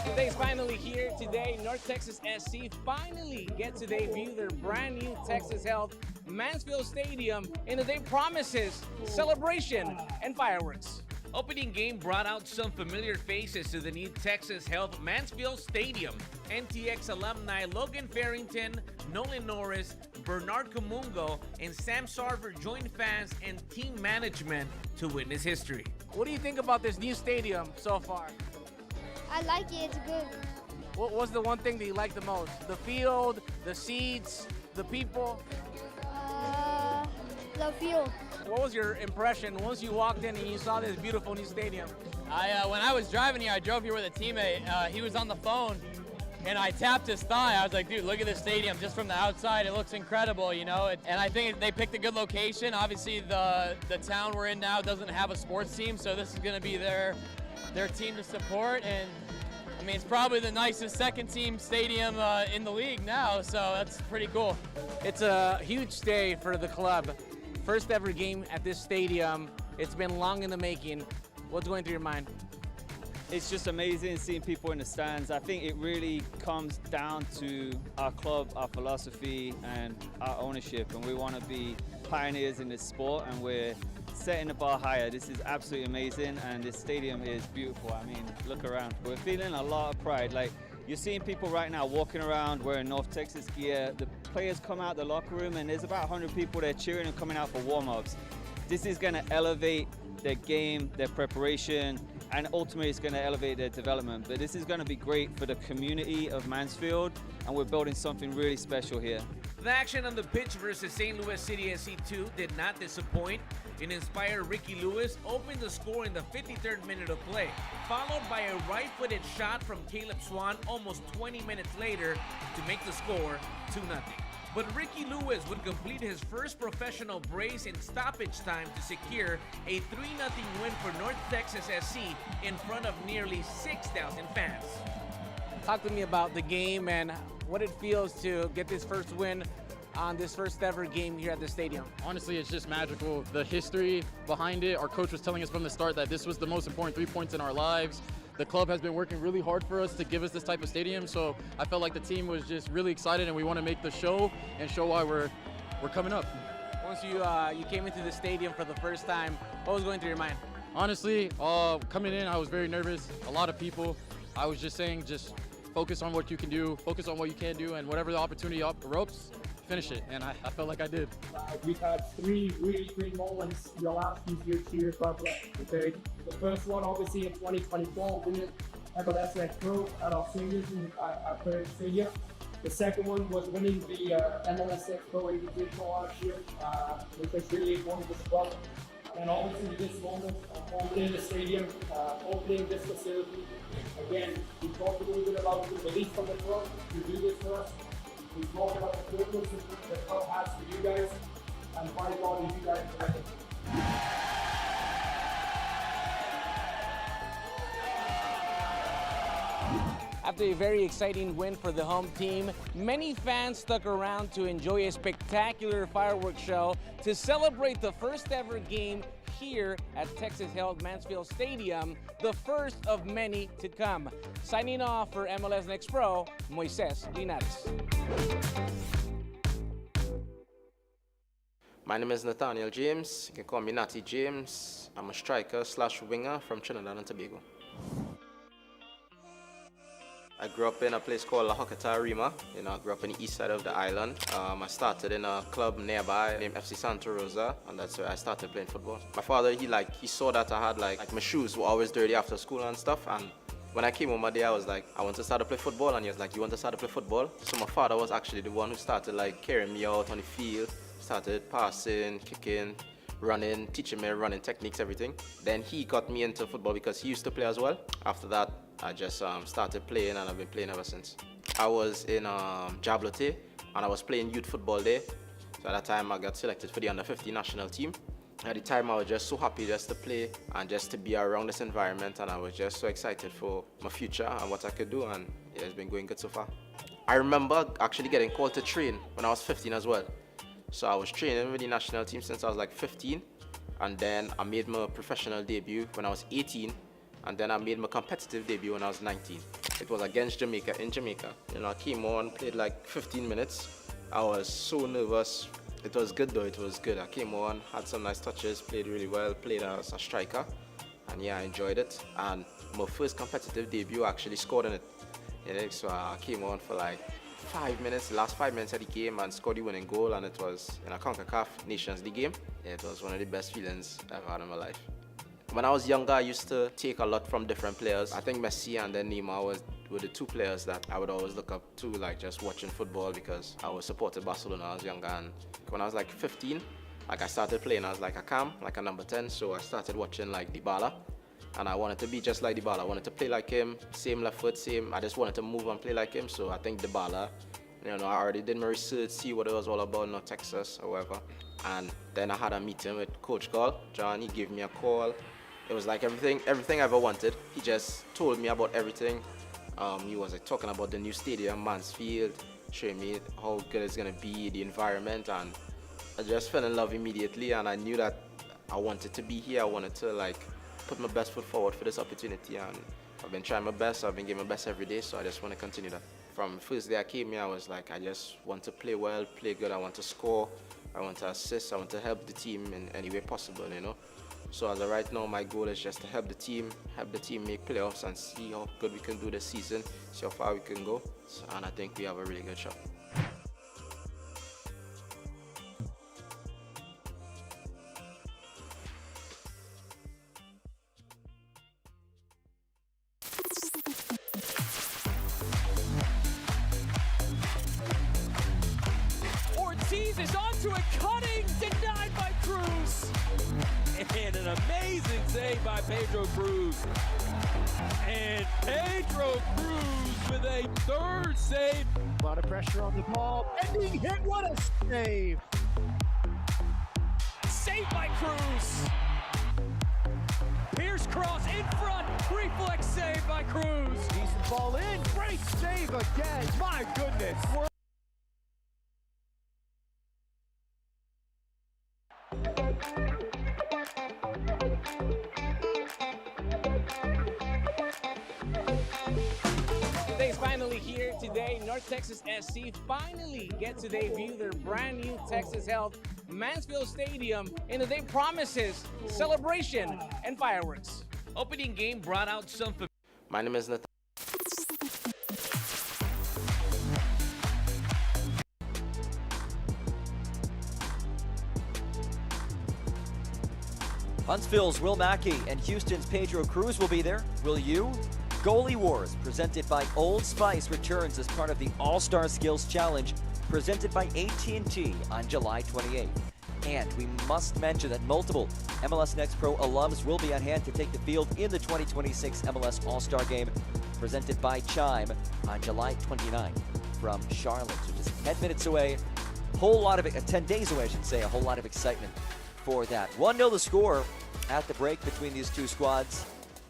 Today's finally here. Today, North Texas SC finally get to debut their brand new Texas Health Mansfield Stadium, and the day promises celebration and fireworks. Opening game brought out some familiar faces to the new Texas Health Mansfield Stadium. NTX alumni Logan Farrington, Nolan Norris, Bernard Camungo, and Sam Sarver joined fans and team management to witness history. What do you think about this new stadium so far? I like it, it's good. What was the one thing that you liked the most? The field, the seats, the people? The field. What was your impression once you walked in and you saw this beautiful new stadium? When I was driving here, I drove here with a teammate. He was on the phone, and I tapped his thigh. I was like, dude, look at this stadium just from the outside. It looks incredible, you know? And I think they picked a good location. Obviously, the town we're in now doesn't have a sports team, so this is going to be their team to support. And I mean, it's probably the nicest second-team stadium in the league now, so that's pretty cool. It's a huge day for the club. First ever game at this stadium. It's been long in the making. What's going through your mind? It's just amazing seeing people in the stands. I think it really comes down to our club, our philosophy, and our ownership. And we want to be pioneers in this sport, and we're setting the bar higher. This is absolutely amazing, and this stadium is beautiful. I mean, look around. We're feeling a lot of pride. Like, you're seeing people right now walking around wearing North Texas gear. The players come out the locker room, and there's about 100 people there cheering and coming out for warm-ups. This is going to elevate their game, their preparation, and ultimately it's going to elevate their development. But this is going to be great for the community of Mansfield, and we're building something really special here. The action on the pitch versus St. Louis City SC2 did not disappoint. An inspired Ricky Lewis opened the score in the 53rd minute of play, followed by a right-footed shot from Caleb Swan almost 20 minutes later to make the score 2-0. But Ricky Lewis would complete his first professional brace in stoppage time to secure a 3-0 win for North Texas SC in front of nearly 6,000 fans. Talk to me about the game and what it feels to get this first win on this first ever game here at the stadium. Honestly, it's just magical. The history behind it, our coach was telling us from the start that this was the most important 3 points in our lives. The club has been working really hard for us to give us this type of stadium, so I felt like the team was just really excited, and we want to make the show and show why we're coming up. Once you came into the stadium for the first time, what was going through your mind? Honestly, coming in, I was very nervous. A lot of people. I was just saying, just focus on what you can do, focus on what you can do, and whatever the opportunity erupts, finish it, and I felt like I did. We've had three really great moments in the last few years here at Club. Okay, the first one obviously in 2024, winning MLS Next Pro at our seniors at Third Stadium. The second one was winning the MLS Next Pro Invitational last year, which was really important to the club. And obviously this moment, opening the stadium, opening this facility. Again, we talked a little bit about the belief from the club to do this for us. We talked about the purpose the club has for you guys, and by God, you guys are ready. After a very exciting win for the home team, many fans stuck around to enjoy a spectacular fireworks show to celebrate the first ever game here at Texas Health Mansfield Stadium, the first of many to come. Signing off for MLS Next Pro, Moises Linares. My name is Nathaniel James. You can call me Natty James. I'm a striker / winger from Trinidad and Tobago. I grew up in a place called La Hocata, Rima. I grew up in the east side of the island. I started in a club nearby named FC Santa Rosa, and that's where I started playing football. My father, he saw that I had like my shoes were always dirty after school and stuff, and when I came home one day, I was like, I want to start to play football, and he was like, you want to start to play football? So my father was actually the one who started like carrying me out on the field, started passing, kicking, running, teaching me running techniques, everything. Then he got me into football because he used to play as well. After that, I just started playing, and I've been playing ever since. I was in Jablote, and I was playing youth football there. So at that time, I got selected for the under-15 national team. At the time, I was just so happy just to play and just to be around this environment, and I was just so excited for my future and what I could do, and yeah, it's been going good so far. I remember actually getting called to train when I was 15 as well. So I was training with the national team since I was like 15, and then I made my professional debut when I was 18, and then I made my competitive debut when I was 19. It was against Jamaica in Jamaica. I came on, played like 15 minutes. I was so nervous. It was good though, it was good. I came on, had some nice touches, played really well, played as a striker, and yeah, I enjoyed it. And my first competitive debut, I actually scored in it. So I came on for like 5 minutes, the last 5 minutes of the game, and scored the winning goal, and it was in a CONCACAF Nations League game. Yeah, it was one of the best feelings I've had in my life. When I was younger, I used to take a lot from different players. I think Messi and then Neymar were the two players that I would always look up to, like just watching football, because I was supported Barcelona when I was younger. And when I was like 15, like I started playing as like a cam, like a number 10. So I started watching like Dybala, and I wanted to be just like Dybala. I wanted to play like him, same left foot, same. I just wanted to move and play like him. So I think Dybala, I already did my research, see what it was all about, not Texas or whatever. And then I had a meeting with Coach Gall. John, he gave me a call. It was like everything I ever wanted. He just told me about everything. He was like talking about the new stadium, Mansfield, showing me how good it's gonna be, the environment, and I just fell in love immediately. And I knew that I wanted to be here. I wanted to like put my best foot forward for this opportunity, and I've been trying my best. I've been giving my best every day, so I just want to continue that. From the first day I came here, I was like, I just want to play well, play good. I want to score, I want to assist, I want to help the team in any way possible, So as of right now, my goal is just to help the team make playoffs and see how good we can do this season, see how far we can go, and I think we have a really good shot. Ortiz is onto a cutting, denied by Cruz. And an amazing save by Pedro Cruz. And Pedro Cruz with a third save. A lot of pressure on the ball. And being hit, what a save. Saved by Cruz. Pierce cross in front. Reflex save by Cruz. Decent ball in. Great save again. My goodness. Today's finally here. Today, North Texas SC finally get to debut their brand new Texas Health Mansfield Stadium in a day promises celebration and fireworks. Opening game brought out some. My name is Nathan. Huntsville's Will Mackey and Houston's Pedro Cruz will be there. Will you? Goalie Wars, presented by Old Spice, returns as part of the All-Star Skills Challenge, presented by AT&T on July 28th. And we must mention that multiple MLS Next Pro alums will be on hand to take the field in the 2026 MLS All-Star Game, presented by Chime on July 29th from Charlotte. So just 10 minutes away, 10 days away, I should say, a whole lot of excitement for that. 1-0 the score at the break between these two squads.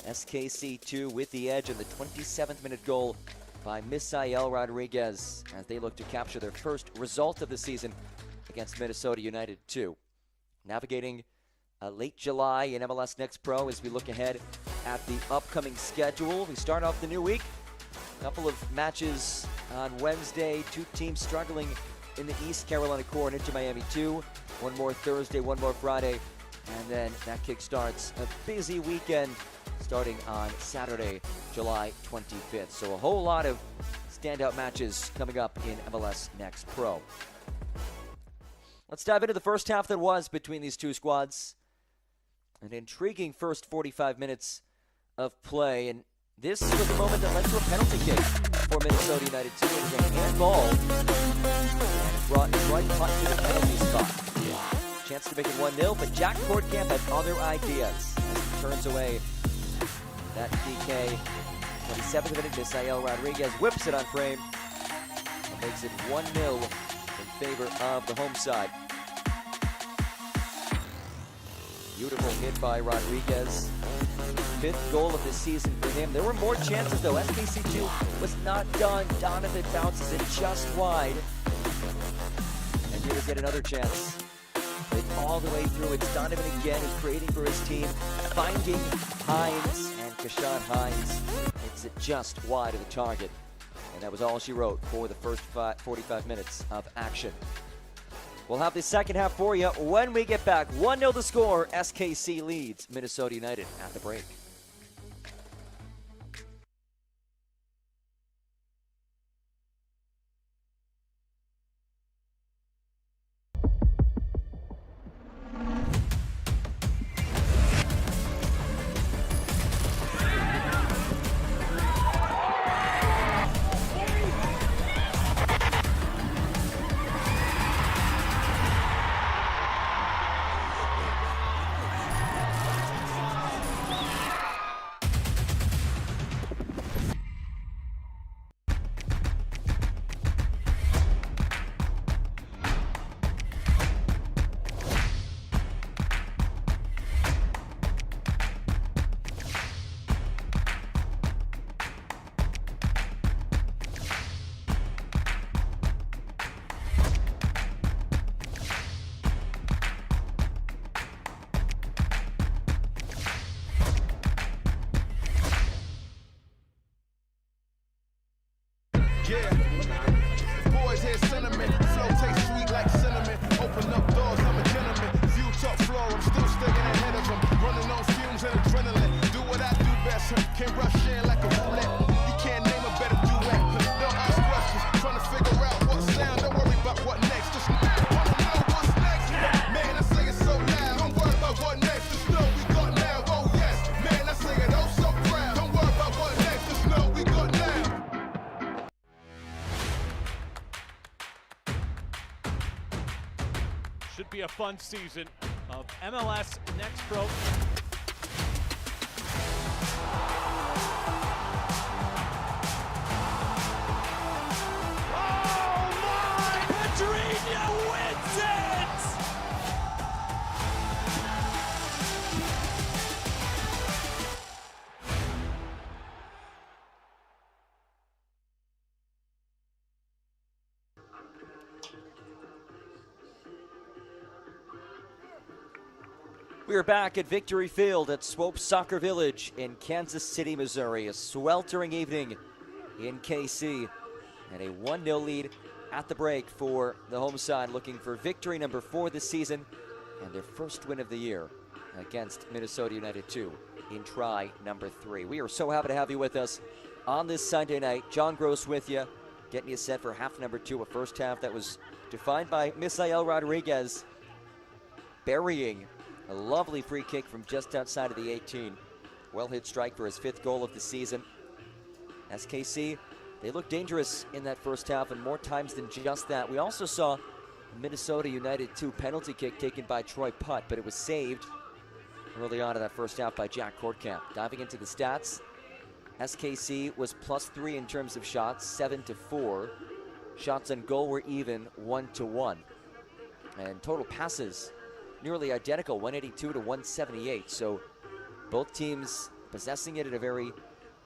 SKC2 with the edge in the 27th minute goal by Misael Rodriguez as they look to capture their first result of the season against Minnesota United 2. Navigating late July in MLS Next Pro as we look ahead at the upcoming schedule. We start off the new week. A couple of matches on Wednesday. Two teams struggling in the East, Carolina Core and Inter Miami 2. One more Thursday, one more Friday. And then that kickstarts a busy weekend starting on Saturday, July 25th. So a whole lot of standout matches coming up in MLS Next Pro. Let's dive into the first half that was between these two squads. An intriguing first 45 minutes of play, and this was the moment that led to a penalty kick for Minnesota United 2. It was a handball, and it brought right punt to the penalty spot. Chance to make it 1-0, but Jack Kortkamp had other ideas as he turns away that PK. 27th minute, Misael Rodriguez whips it on frame and makes it 1-0 in favor of the home side. Beautiful hit by Rodriguez. 5th goal of the season for him. There were more chances though. SKC2 was not done. Donovan bounces it just wide. And here we get another chance. Hit all the way through. It's Donovan again who's creating for his team. Finding Hines, and Kashawn Hines makes it just wide of the target. And that was all she wrote for the first 45 minutes of action. We'll have the second half for you when we get back. 1-0 the score. SKC leads Minnesota United at the break. Boys hear sentiment, flow tastes sweet like cinnamon. Open up doors, I'm a gentleman. View top floor, I'm still staying ahead of them. Running on fumes and adrenaline. Do what I do best, can rush in like a roulette. You can't name a better duet. Don't ask questions, trying to figure out what sound. Don't worry about what next. Just wanna know what's next. Man, I say it so loud. Don't worry about what next. Just know we got now. Oh yes, man, I say it oh so proud. Don't worry about what next. Just know we got now. Should be a fun season of MLS Next Pro. Oh my! Pedrinho wins it! We are back at Victory Field at Swope Soccer Village in Kansas City, Missouri. A sweltering evening in KC and a 1-0 lead at the break for the home side, looking for victory number 4 this season and their first win of the year against Minnesota United 2 in try number 3. We are so happy to have you with us on this Sunday night. John Gross with you, getting you set for half number 2, a first half that was defined by Misael Rodriguez burying a lovely free kick from just outside of the 18. Well-hit strike for his 5th goal of the season. SKC, they looked dangerous in that first half, and more times than just that. We also saw a Minnesota United 2 penalty kick taken by Troy Putt, but it was saved early on in that first half by Jack Kortkamp. Diving into the stats, SKC was +3 in terms of shots, 7-4. Shots on goal were even, 1-1. And total passes nearly identical, 182 to 178. So both teams possessing it at a very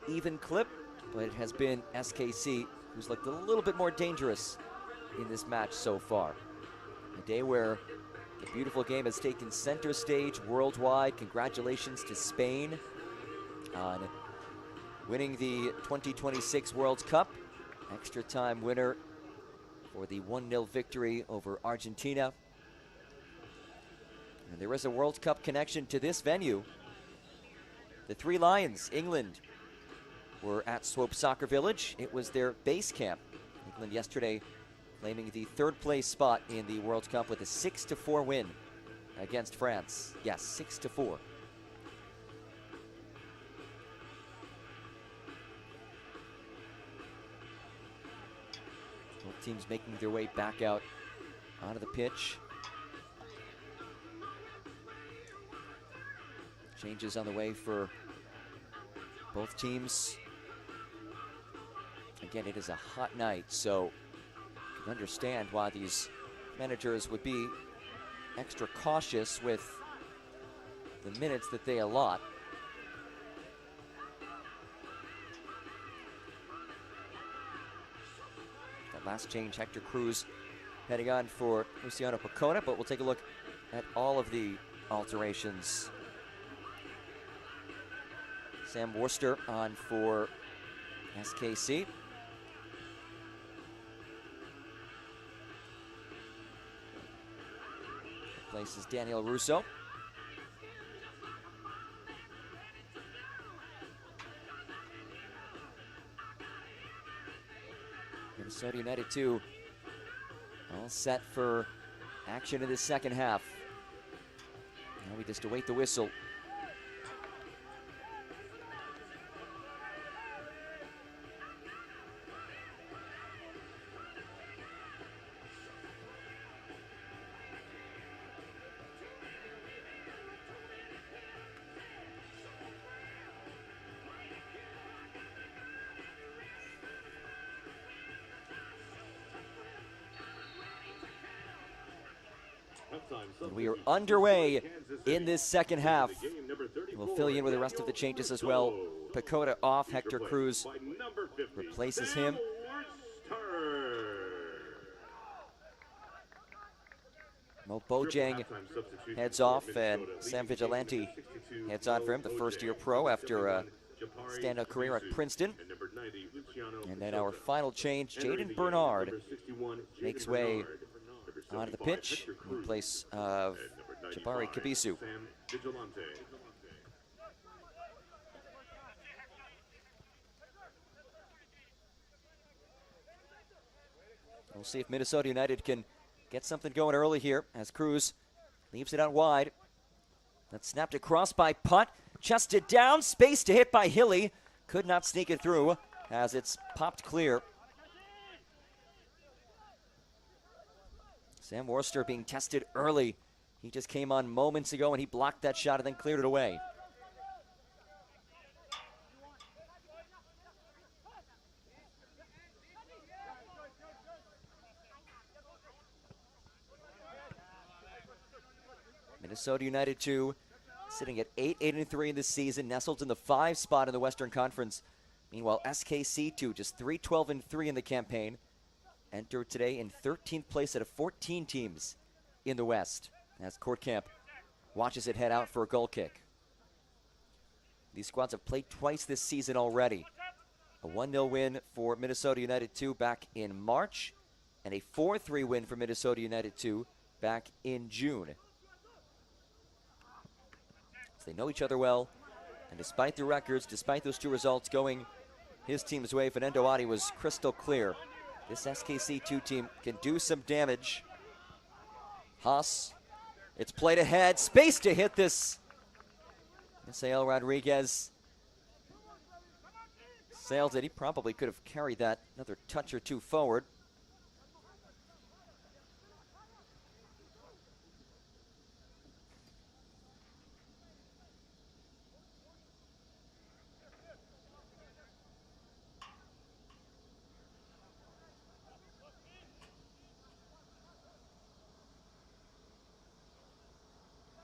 even clip, but it has been SKC who's looked a little bit more dangerous in this match so far. A day where The beautiful game has taken center stage worldwide. Congratulations to Spain on winning the 2026 World Cup. Extra time winner for the 1-0 victory over Argentina. And there is a World Cup connection to this venue. The Three Lions, England, were at Swope Soccer Village. It was their base camp. England yesterday claiming the third place spot in the World Cup with a 6-4 win against France. Yes, 6-4. Both teams making their way back out onto the pitch. Changes on the way for both teams. Again, it is a hot night, so you can understand why these managers would be extra cautious with the minutes that they allot. That last change, Hector Cruz heading on for Luciano Picona, but we'll take a look at all of the alterations. Sam Worcester on for SKC. Replaces Daniel Russo. Minnesota United 2 all set for action in the second half. Now we just await the whistle. And we are underway in this second half. We'll fill you in with the rest of the changes as well. Picota off, Hector Cruz replaces him. Mo Bojang heads off, and Sam Vigilante heads on for him, the first-year pro after a standout career at Princeton. And then our final change, Jaden Bernard makes way onto the pitch in place of Jabari Kabisu. We'll see if Minnesota United can get something going early here as Cruz leaves it out wide. That's snapped across by Putt. Chested down, space to hit by Hilly. Could not sneak it through as it's popped clear. Sam Worcester being tested early. He just came on moments ago and he blocked that shot and then cleared it away. Minnesota United 2, sitting at 8-3 in this season, nestled in the 5 spot in the Western Conference. Meanwhile, SKC 2, just 3-12-3 in the campaign. Entered today in 13th place out of 14 teams in the West as Kortkamp watches it head out for a goal kick. These squads have played twice this season already. A 1-0 win for Minnesota United 2 back in March, and a 4-3 win for Minnesota United 2 back in June. So they know each other well, and despite the records, despite those two results going his team's way, Fernando Adi was crystal clear. This SKC2 team can do some damage. Haas, it's played ahead, space to hit this. Misael Rodriguez sails it. He probably could have carried that another touch or two forward.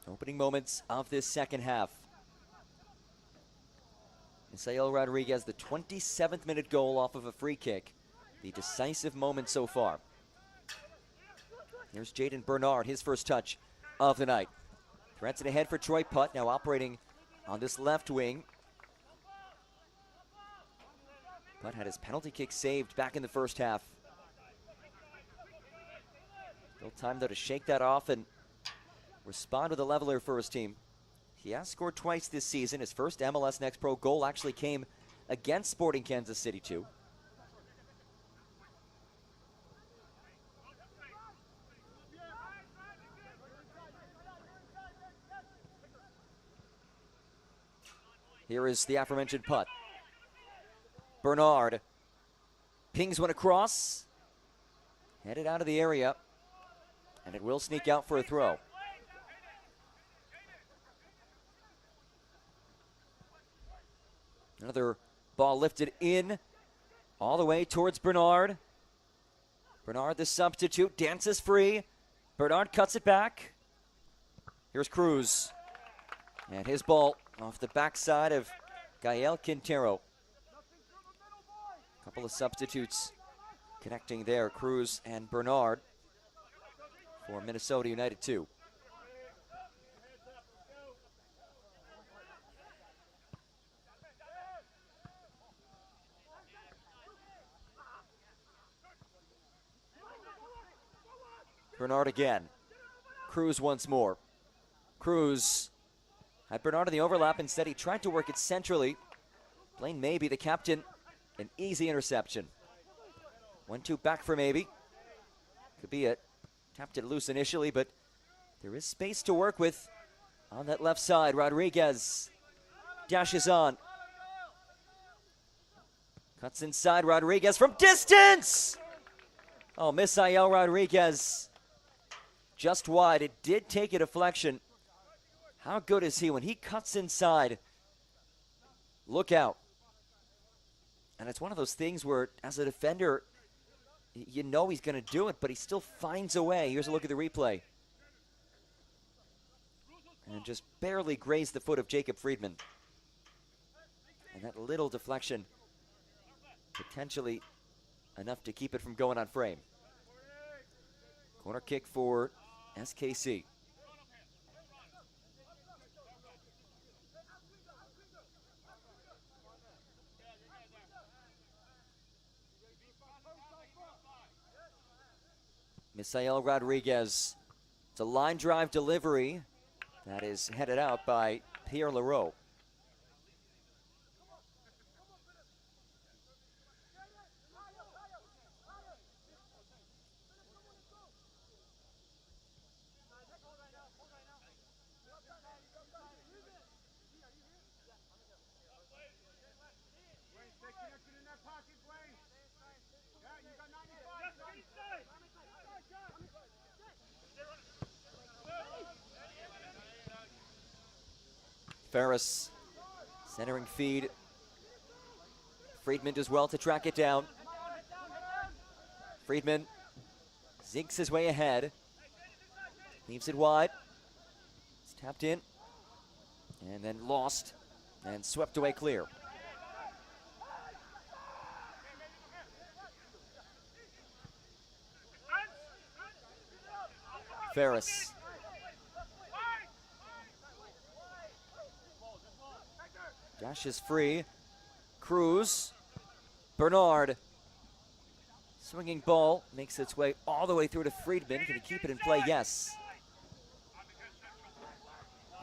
Opening moments of this second half. Misael Rodriguez, the 27th minute goal off of a free kick. The decisive moment so far. Here's Jaden Bernard, his first touch of the night. Threads it ahead for Troy Putt, now operating on this left wing. Putt had his penalty kick saved back in the first half. Still time, though, to shake that off and respond with a leveler for his team. He has scored twice this season. His first MLS Next Pro goal actually came against Sporting Kansas City 2. Here is the aforementioned Putt. Bernard pings one across, headed out of the area, and it will sneak out for a throw. Another ball lifted in, all the way towards Bernard. Bernard, the substitute, dances free. Bernard cuts it back. Here's Cruz. And his ball off the backside of Gael Quintero. Couple of substitutes connecting there, Cruz and Bernard for Minnesota United 2. Bernard again. Cruz once more. Cruz had Bernard in the overlap. Instead, he tried to work it centrally. Blaine Maybe, the captain, an easy interception. 1-2 back for Maybe. Could be it. Tapped it loose initially, but there is space to work with on that left side. Rodriguez dashes on. Cuts inside. Rodriguez from distance! Oh, Misael Rodriguez. Just wide. It did take a deflection. How good is he when he cuts inside? Look out. And it's one of those things where, as a defender, you know he's going to do it, but he still finds a way. Here's a look at the replay. And just barely grazed the foot of Jacob Friedman. And that little deflection, potentially enough to keep it from going on frame. Corner kick for SKC. Misael Rodriguez. It's a line drive delivery that is headed out by Pierre Leroux. Ferris, centering feed. Friedman does well to track it down. Friedman zigs his way ahead. Leaves it wide. It's tapped in. And then lost. And swept away clear. Ferris. Dash is free. Cruz. Bernard. Swinging ball makes its way all the way through to Friedman. Can he keep it in play? Yes.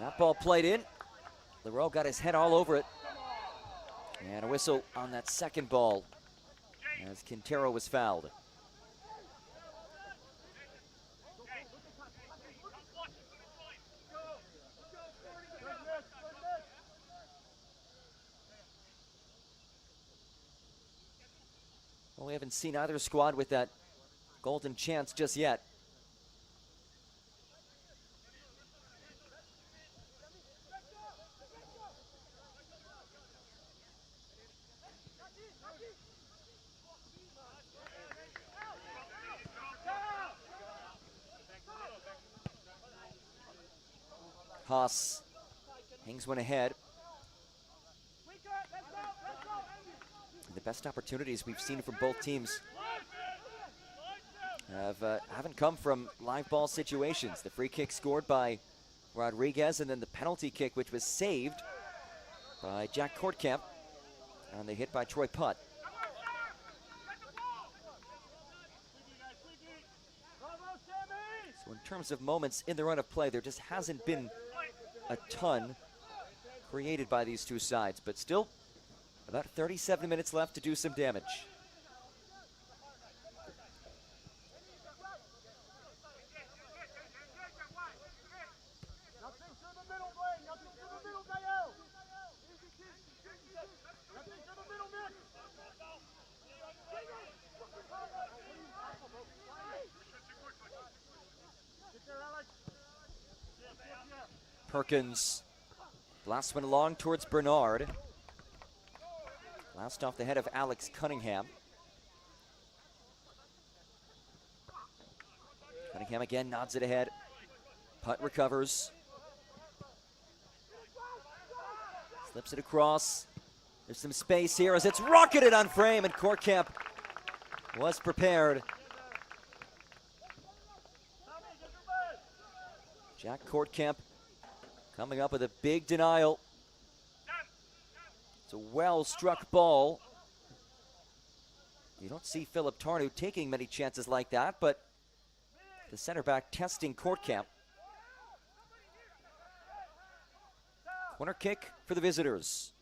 That ball played in. Leroux got his head all over it. And a whistle on that second ball as Quintero was fouled. Well, we haven't seen either squad with that golden chance just yet. Haas hangs one ahead. The best opportunities we've seen from both teams haven't come from live ball situations. The free kick scored by Rodriguez, and then the penalty kick, which was saved by Jack Kortkamp, and the hit by Troy Putt. So in terms of moments in the run of play, there just hasn't been a ton created by these two sides, but still about 37 minutes left to do some damage. Perkins, last one along towards Bernard. Last off the head of Alex Cunningham. Cunningham again nods it ahead. Putt recovers. Slips it across. There's some space here as it's rocketed on frame, and Kortkamp was prepared. Jack Kortkamp coming up with a big denial. It's a well-struck ball. You don't see Philip Tarnu taking many chances like that, but the center back testing Kortkamp. Corner kick for the visitors.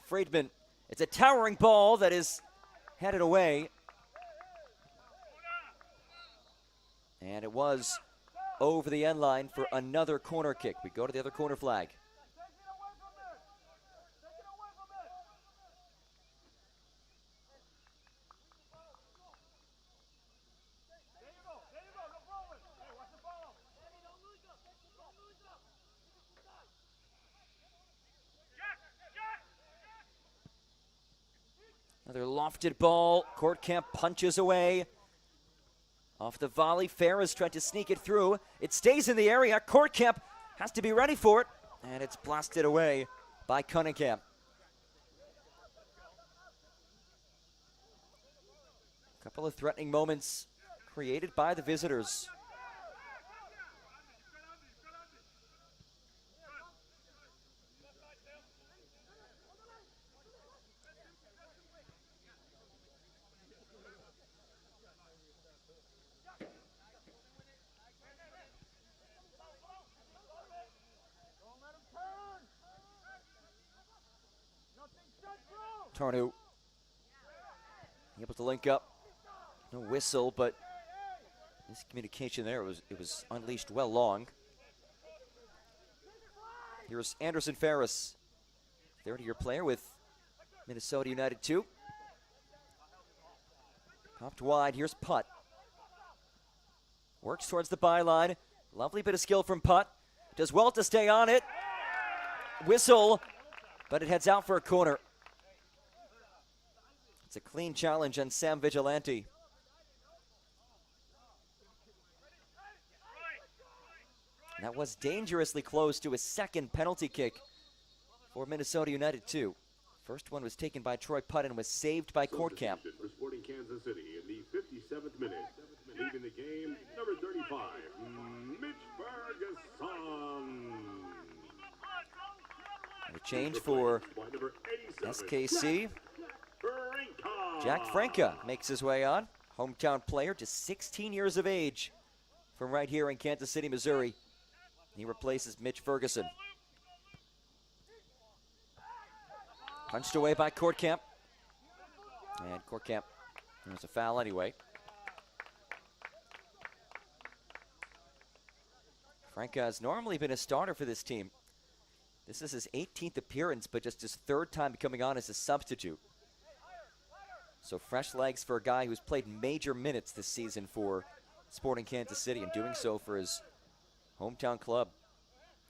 Friedman, it's a towering ball that is headed away. And it was over the end line for another corner kick. We go to the other corner flag. Another lofted ball. Kortkamp punches away. Off the volley, Ferris tried to sneak it through. It stays in the area. Kortkamp has to be ready for it. And it's blasted away by Cunningham. A couple of threatening moments created by the visitors. Tarnu able to link up. No whistle, but miscommunication there. It was unleashed well long. Here's Anderson Ferris, 30-year player with Minnesota United 2. Popped wide. Here's Putt. Works towards the byline. Lovely bit of skill from Putt. Does well to stay on it. Whistle, but it heads out for a corner. It's a clean challenge on Sam Vigilante. And that was dangerously close to a second penalty kick for Minnesota United 2. First one was taken by Troy Putt and was saved by Kortkamp. For Sporting Kansas City in the 57th minute. Leaving the game, number 35, Mitch Ferguson. And a change for SKC. Jack Franca makes his way on. Hometown player, just 16 years of age from right here in Kansas City, Missouri. He replaces Mitch Ferguson. Punched away by Kortkamp. And Kortkamp, there's a foul anyway. Franca has normally been a starter for this team. This is his 18th appearance, but just his third time coming on as a substitute. So fresh legs for a guy who's played major minutes this season for Sporting Kansas City, and doing so for his hometown club.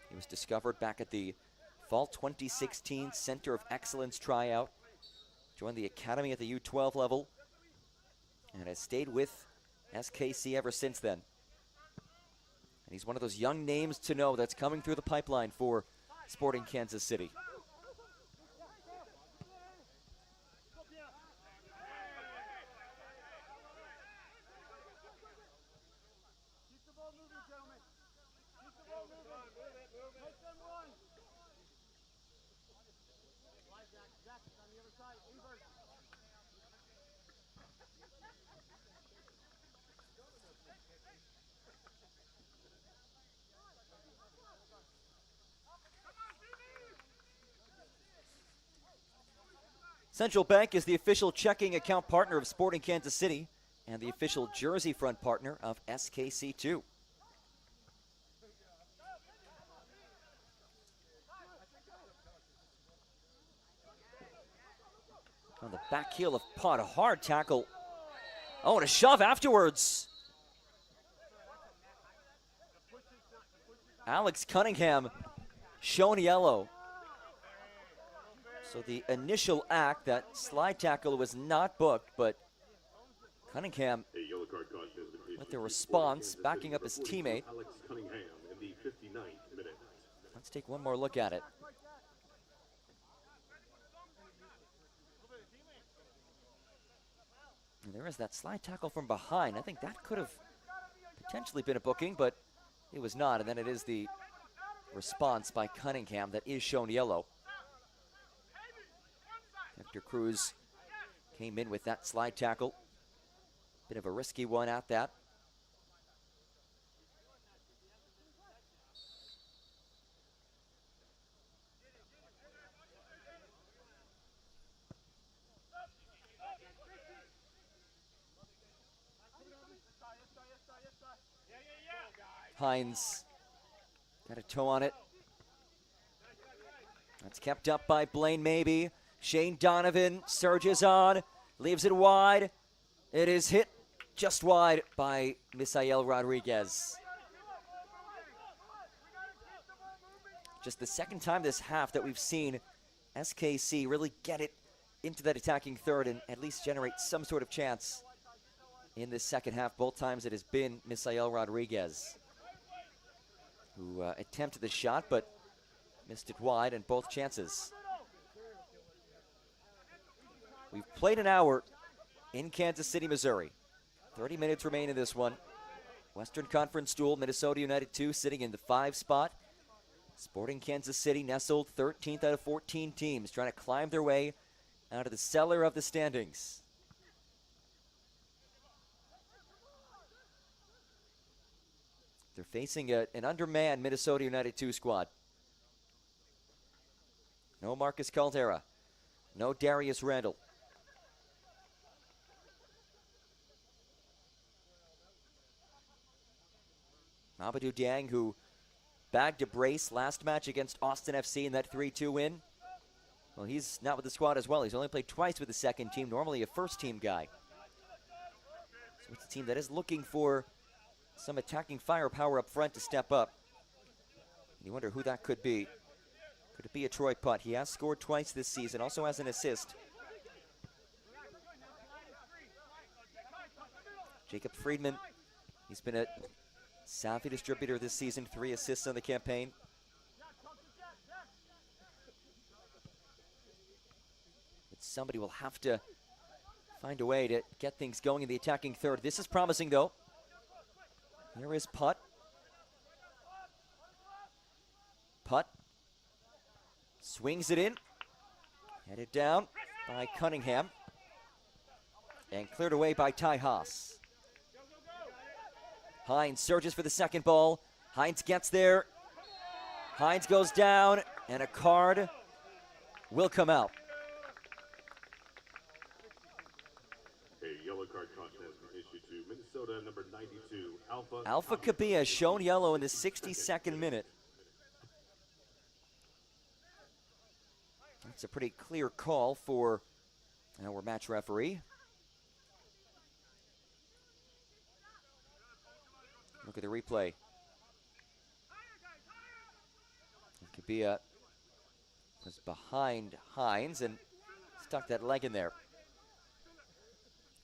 He was discovered back at the Fall 2016 Center of Excellence tryout. Joined the academy at the U12 level and has stayed with SKC ever since then. And he's one of those young names to know that's coming through the pipeline for Sporting Kansas City. Central Bank is the official checking account partner of Sporting Kansas City and the official jersey front partner of SKC2. On the back heel of Pott, a hard tackle. Oh, and a shove afterwards. Alex Cunningham shown yellow. So the initial act, that slide tackle, was not booked, but Cunningham with the response, backing up his teammate. Let's take one more look at it. And there is that slide tackle from behind. I think that could have potentially been a booking, but it was not. And then it is the response by Cunningham that is shown yellow. Hector Cruz came in with that slide tackle. Bit of a risky one at that. Hines got a toe on it. That's kept up by Blaine Maybe. Shane Donovan surges on, leaves it wide. It is hit just wide by Misael Rodriguez. Just the second time this half that we've seen SKC really get it into that attacking third and at least generate some sort of chance in this second half. Both times it has been Misael Rodriguez who attempted the shot but missed it wide in both chances. We've played an hour in Kansas City, Missouri. 30 minutes remain in this one. Western Conference duel, Minnesota United 2 sitting in the 5 spot. Sporting Kansas City nestled 13th out of 14 teams, trying to climb their way out of the cellar of the standings. They're facing an undermanned Minnesota United 2 squad. No Marcus Caldera. No Darius Randall. Amadou Dieng, who bagged a brace last match against Austin FC in that 3-2 win. Well, he's not with the squad as well. He's only played twice with the second team, normally a first-team guy. So it's a team that is looking for some attacking firepower up front to step up. And you wonder who that could be. Could it be a Troy Putt? He has scored twice this season, also has an assist. Jacob Friedman, he's been a savvy distributor this season, 3 assists on the campaign. But somebody will have to find a way to get things going in the attacking third. This is promising, though. Here is Putt. Putt swings it in. Headed down by Cunningham. And cleared away by Ty Haas. Hines surges for the second ball. Hines gets there. Hines goes down, and a card will come out. A yellow card caution has been issued to Minnesota number 92, Alpha Kabia shown yellow in the 62nd minute. That's a pretty clear call for our match referee. Look at the replay. Kabia was behind Hines and stuck that leg in there.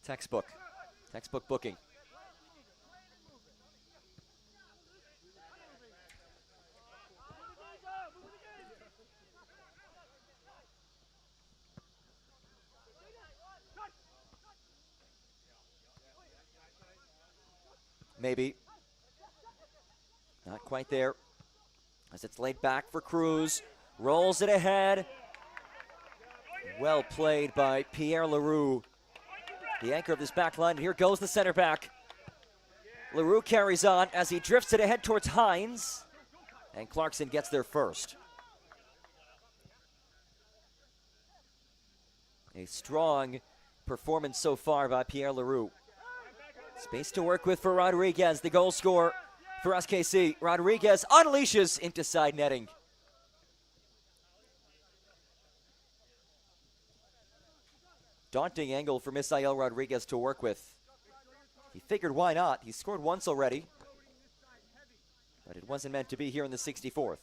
Textbook booking. Maybe. Not quite there. As it's laid back for Cruz. Rolls it ahead. Well played by Pierre Leroux, the anchor of this back line. And here goes the center back. Leroux carries on as he drifts it ahead towards Hines. And Clarkson gets there first. A strong performance so far by Pierre Leroux. Space to work with for Rodriguez, the goal scorer for SKC. Rodriguez unleashes into side netting. Daunting angle for Misael Rodriguez to work with. He figured why not. He scored once already, but it wasn't meant to be here in the 64th.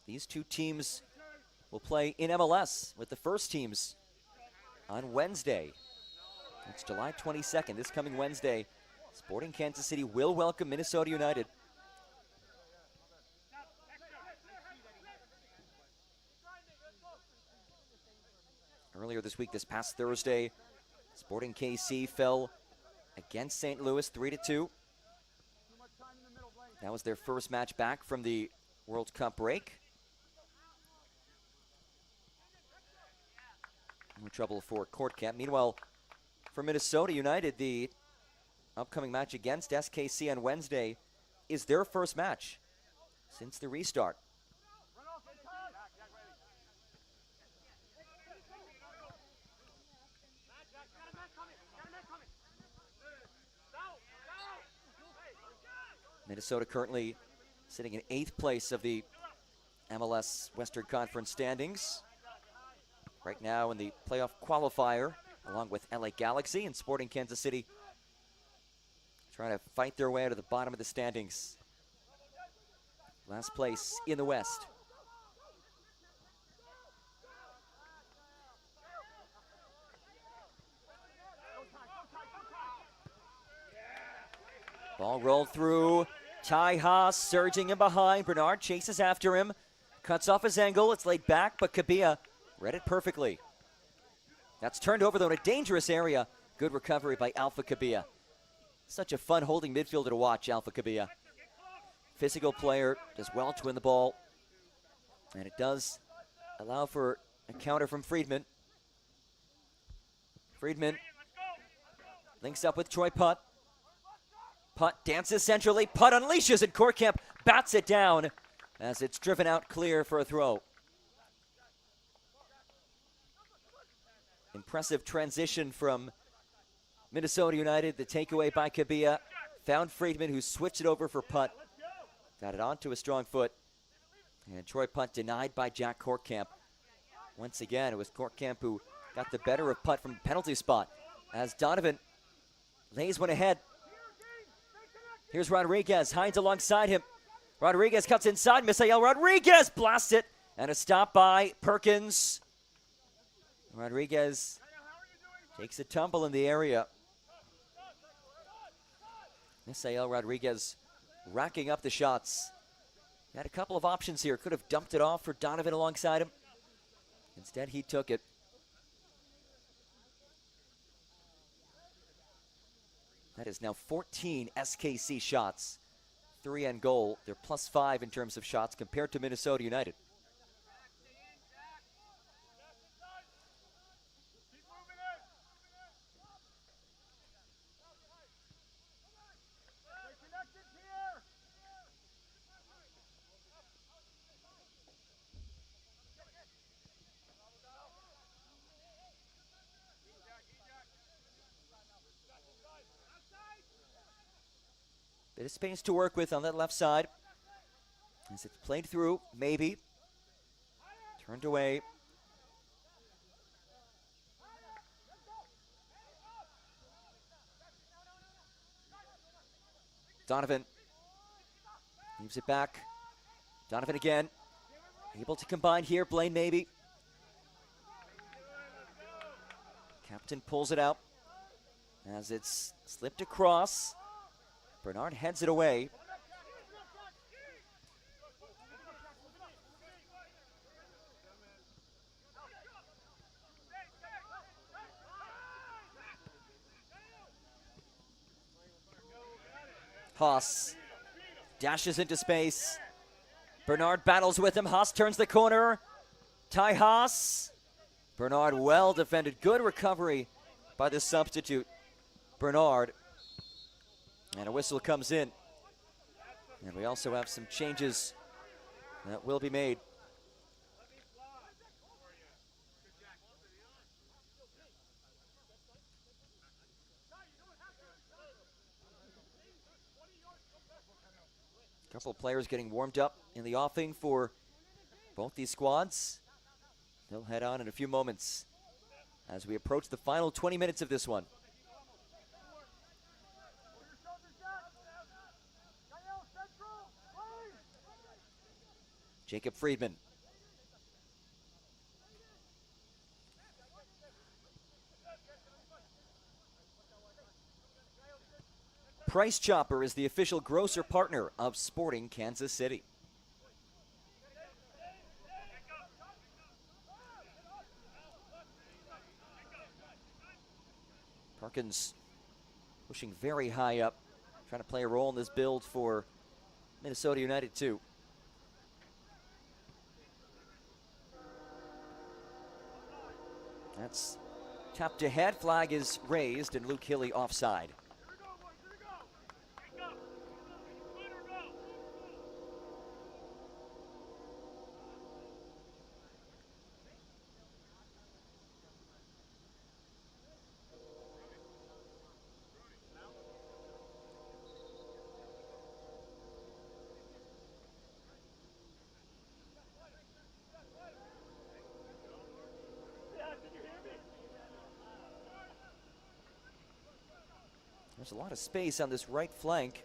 These two teams will play in MLS with the first teams on Wednesday. It's July 22nd, this coming Wednesday. Sporting Kansas City will welcome Minnesota United. Earlier this week, this past Thursday, Sporting KC fell against St. Louis 3-2. That was their first match back from the World Cup break. No trouble for Kortkamp. Meanwhile, for Minnesota United, the upcoming match against SKC on Wednesday is their first match since the restart. Minnesota currently sitting in 8th place of the MLS Western Conference standings. Right now in the playoff qualifier, along with LA Galaxy and Sporting Kansas City, trying to fight their way out of the bottom of the standings. Last place in the West. Ball rolled through. Ty Haas surging in behind. Bernard chases after him. Cuts off his angle. It's laid back, but Kabia read it perfectly. That's turned over, though, in a dangerous area. Good recovery by Alpha Kabia. Such a fun holding midfielder to watch, Alpha Kabia. Physical player, does well to win the ball. And it does allow for a counter from Friedman. Friedman links up with Troy Putt. Putt dances centrally. Putt unleashes, and Kortkamp bats it down as it's driven out clear for a throw. Impressive transition from Minnesota United. The takeaway by Kabia. Found Friedman, who switched it over for Putt. Got it onto a strong foot. And Troy Putt denied by Jack Kortkamp. Once again, it was Kortkamp who got the better of Putt from the penalty spot as Donovan lays one ahead. Here's Rodriguez, Hines alongside him. Rodriguez cuts inside, Misael Rodriguez blasts it, and a stop by Perkins. Rodriguez takes a tumble in the area. Misael Rodriguez racking up the shots. He had a couple of options here. Could have dumped it off for Donovan alongside him. Instead, he took it. That is now 14 SKC shots. 3 on goal. They're +5 in terms of shots compared to Minnesota United. Bit of space to work with on that left side. As it's played through, maybe. Turned away. Donovan moves it back. Donovan again. Able to combine here. Blaine maybe. Captain pulls it out as it's slipped across. Bernard heads it away. Haas dashes into space. Bernard battles with him. Haas turns the corner. Ty Haas. Bernard well defended. Good recovery by the substitute, Bernard. And a whistle comes in. And we also have some changes that will be made. A couple of players getting warmed up in the offing for both these squads. They'll head on in a few moments as we approach the final 20 minutes of this one. Jacob Friedman. Price Chopper is the official grocer partner of Sporting Kansas City. Perkins pushing very high up, trying to play a role in this build for Minnesota United too. That's tapped ahead, flag is raised, and Luke Hilly offside. There's a lot of space on this right flank.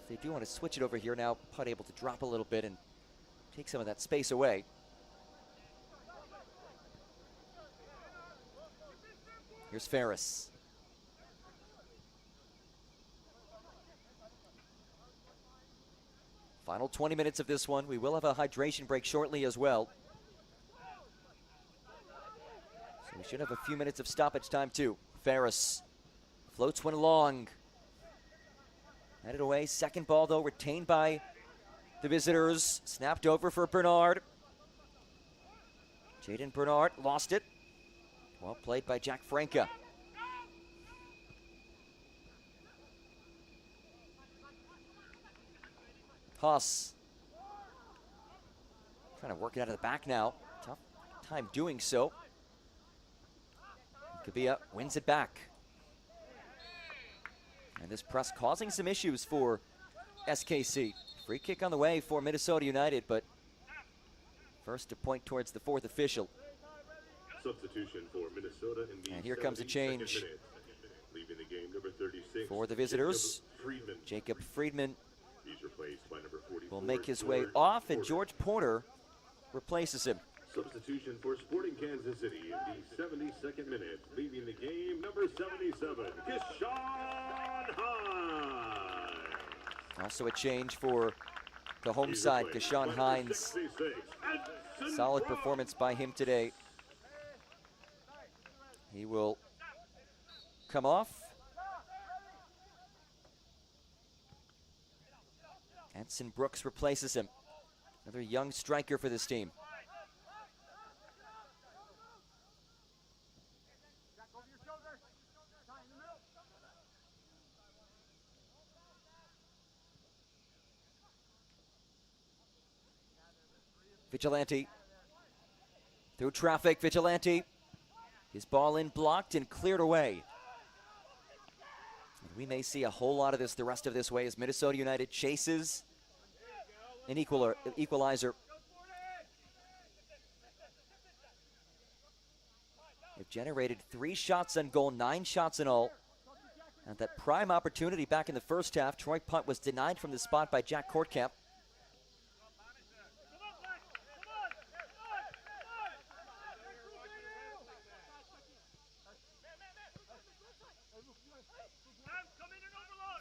If they do want to switch it over here now, Putt able to drop a little bit and take some of that space away. Here's Ferris. Final 20 minutes of this one. We will have a hydration break shortly as well. So we should have a few minutes of stoppage time too. Ferris floats one along. Headed away. Second ball, though, retained by the visitors. Snapped over for Bernard. Jaden Bernard lost it. Well played by Jack Franca. Haas. Trying to work it out of the back now. Tough time doing so. Kabia wins it back. And this press causing some issues for SKC. Free kick on the way for Minnesota United, but first to point towards the fourth official. Substitution for Minnesota in the and here comes a change minute. Leaving the game, number 36, for the visitors. Jacob Friedman He's replaced by number 44, will make his way George off, and Porter. George Porter replaces him. Substitution for Sporting Kansas City in the 72nd minute. Leaving the game, number 77, Keshawn Hines. Also a change for the home side, Keshawn Hines. Solid performance by him today. He will come off. Anson Brooks replaces him. Another young striker for this team. Vigilante through traffic. Vigilante, his ball in, blocked and cleared away. And we may see a whole lot of this the rest of this way as Minnesota United chases an equalizer. They've generated 3 shots on goal, 9 shots in all. And that prime opportunity back in the first half, Troy Punt was denied from the spot by Jack Kortkamp.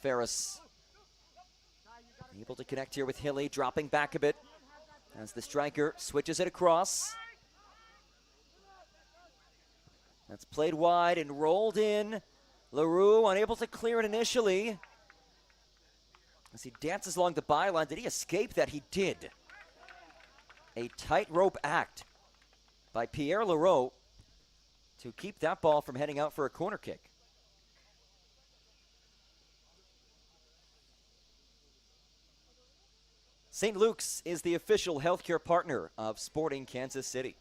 Ferris able to connect here with Hilly, dropping back a bit as the striker switches it across. That's played wide and rolled in. LaRue unable to clear it initially. As he dances along the byline, did he escape that? He did. A tightrope act by Pierre Leroux to keep that ball from heading out for a corner kick. St. Luke's is the official healthcare partner of Sporting Kansas City.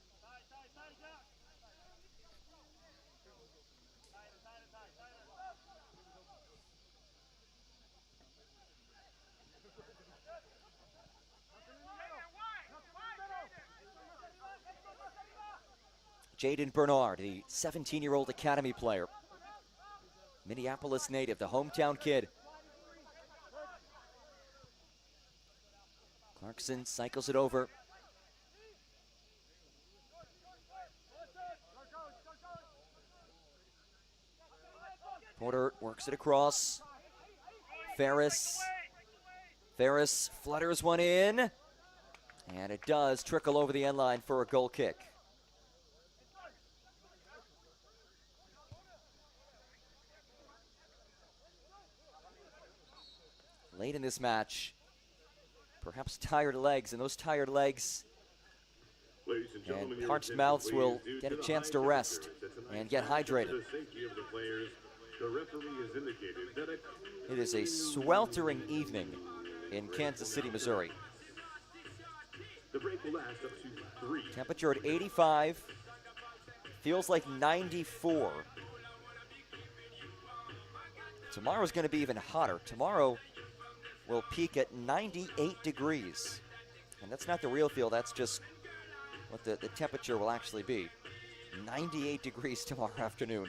Jaden Bernard, the 17-year-old academy player. Minneapolis native, the hometown kid. Clarkson cycles it over. Porter works it across. Ferris flutters one in. And it does trickle over the end line for a goal kick. Late in this match, perhaps tired legs, and those tired legs and parched mouths will get a chance to rest and get hydrated. It is a sweltering evening in Kansas City, Missouri. Temperature at 85, feels like 94. Tomorrow's going to be even hotter. Tomorrow will peak at 98 degrees. And that's not the real feel, that's just what the temperature will actually be. 98 degrees tomorrow afternoon.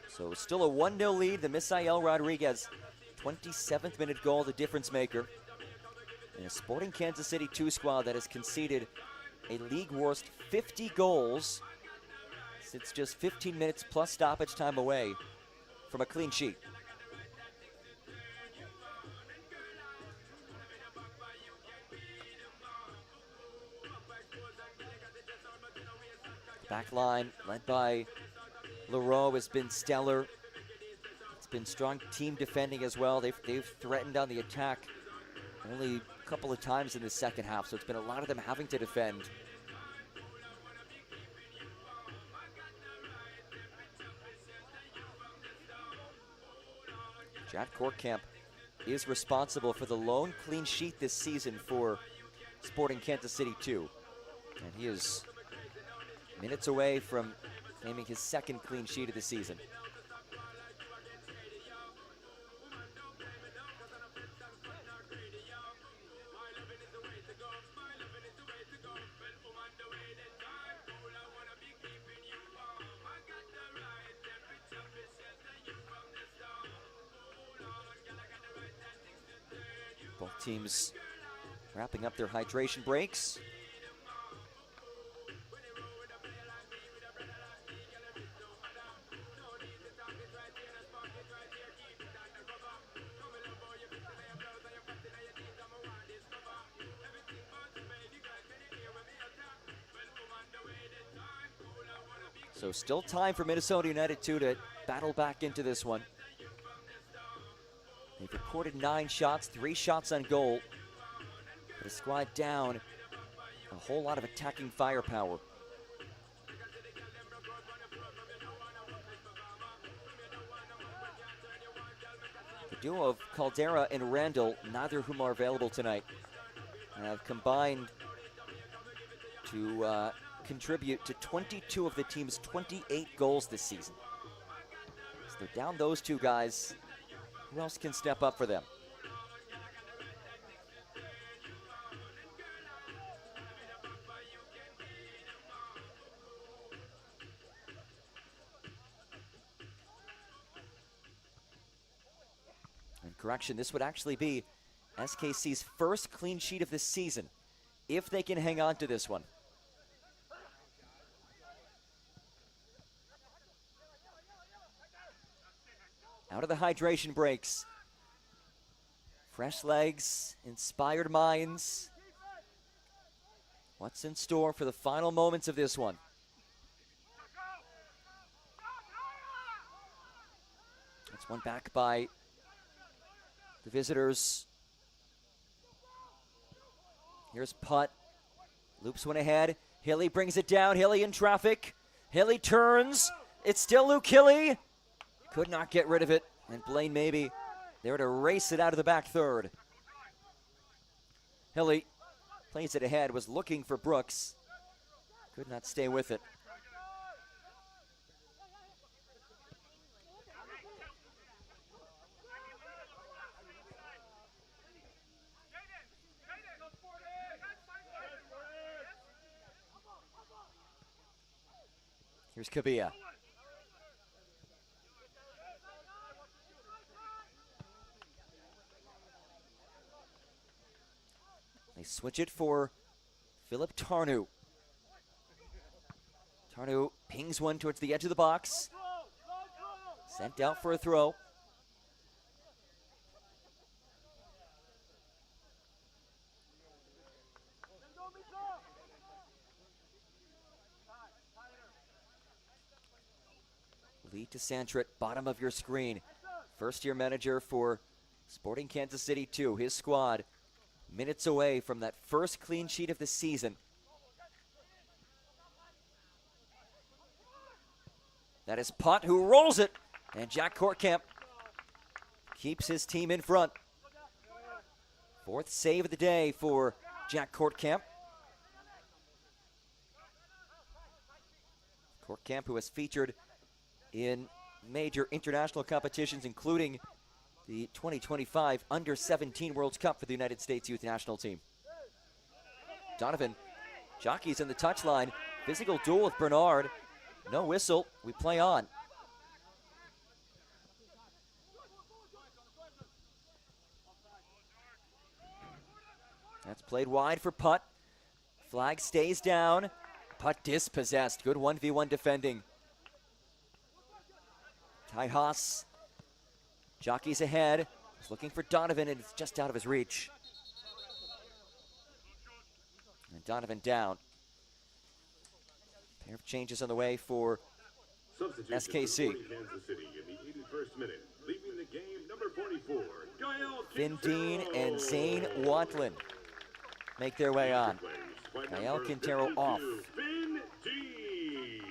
So still a 1-0 lead. The Misael Rodriguez 27th minute goal, the difference maker. And a Sporting Kansas City 2 squad that has conceded a league worst 50 goals. It's just 15 minutes plus stoppage time away from a clean sheet. Back line led by Leroux has been stellar. It's been strong team defending as well. They've threatened on the attack only a couple of times in the second half, so it's been a lot of them having to defend. Jack Kortkamp is responsible for the lone clean sheet this season for Sporting Kansas City 2. And he is minutes away from claiming his second clean sheet of the season. Both teams wrapping up their hydration breaks. So still time for Minnesota United 2 to battle back into this one. They've recorded 9 shots, 3 shots on goal. But a squad down a whole lot of attacking firepower. The duo of Caldera and Randall, neither of whom are available tonight, have combined to contribute to 22 of the team's 28 goals this season. So they're down those 2 guys. Who else can step up for them? And correction, this would actually be SKC's first clean sheet of the season, if they can hang on to this one. Out of the hydration breaks. Fresh legs, inspired minds. What's in store for the final moments of this one? It's one back by the visitors. Here's Putt. Loops one ahead. Hilly brings it down. Hilly in traffic. Hilly turns. It's still Luke Hilly. Could not get rid of it. And Blaine maybe there to race it out of the back third. Hilly plays it ahead. Was looking for Brooks. Could not stay with it. Here's Kabia. They switch it for Philip Tarnu. Tarnu pings one towards the edge of the box. Sent out for a throw. Lee to Santret, bottom of your screen. First-year manager for Sporting Kansas City 2. His squad minutes away from that first clean sheet of the season. That is Putt, who rolls it. And Jack Kortkamp keeps his team in front. Fourth save of the day for Jack Kortkamp. Kortkamp, who has featured in major international competitions, including the 2025 Under-17 World Cup for the United States Youth National Team. Donovan jockeys in the touchline. Physical duel with Bernard. No whistle. We play on. That's played wide for Putt. Flag stays down. Putt dispossessed. Good 1v1 defending. Ty Haas jockeys ahead. He's looking for Donovan, and it's just out of his reach. And Donovan down. Pair of changes on the way for SKC. Kansas City in the 81st minute, leaving the game, number 44, Gael Finn Dean and Zane Watland make their way on. Gael Quintero off. Finn Dean.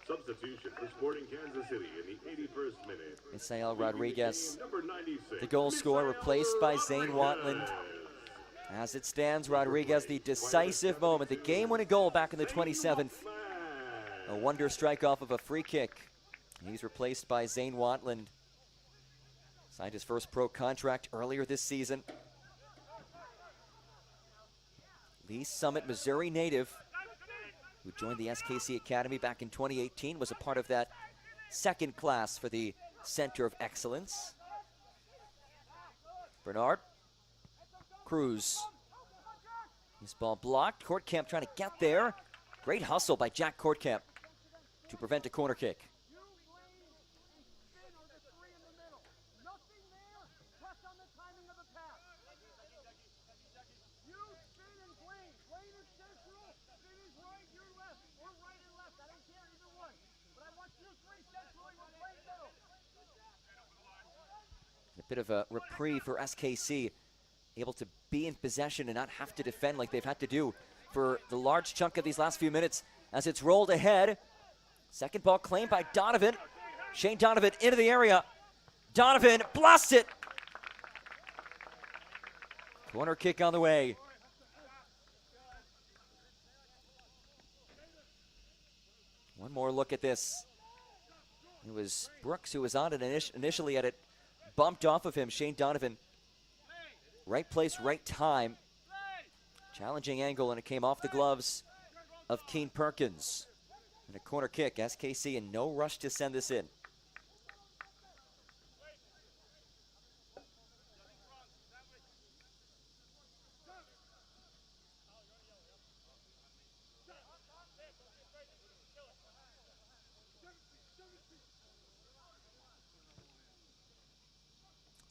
Substitution for Sporting Kansas City in the 81st minute. Misael Rodriguez, Number 96, the goal scorer, replaced by Zane Watland. As it stands, Rodriguez, the decisive moment, the game-winning goal back in the 27th. A wonder strike off of a free kick. He's replaced by Zane Watland. Signed his first pro contract earlier this season. Lee Summit, Missouri native, who joined the SKC Academy back in 2018, was a part of that second class for the Center of Excellence. Bernard. Cruz. His ball blocked. Kortkamp trying to get there. Great hustle by Jack Kortkamp to prevent a corner kick. A bit of a reprieve for SKC, able to be in possession and not have to defend like they've had to do for the large chunk of these last few minutes as it's rolled ahead. Second ball claimed by Donovan. Shane Donovan into the area. Donovan blasts it. Corner kick on the way. One more look at this. It was Brooks who was on it initially at it. Bumped off of him, Shane Donovan. Right place, right time. Challenging angle, and it came off the gloves of Keen Perkins. And a corner kick, SKC in no rush to send this in.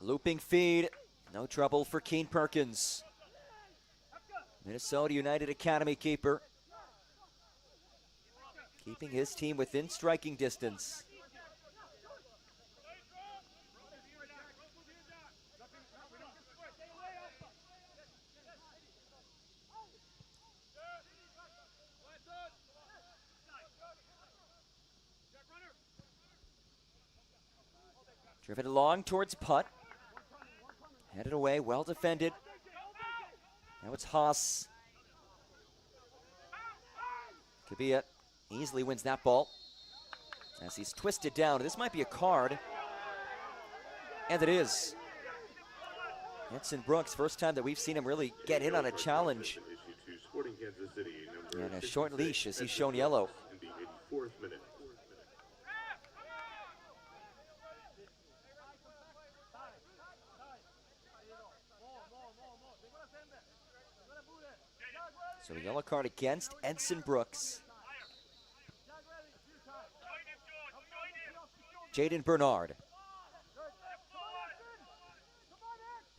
Looping feed, no trouble for Keen Perkins. Minnesota United Academy keeper, keeping his team within striking distance. Driven long towards putt. Headed away, well defended. Now it's Haas. Kabia easily wins that ball as he's twisted down. This might be a card. And it is. Edson Brooks, first time that we've seen him really get in on a challenge. And a short leash as he's shown yellow. In the 84th minute. So a yellow card against Edson Brooks. Jaden Bernard.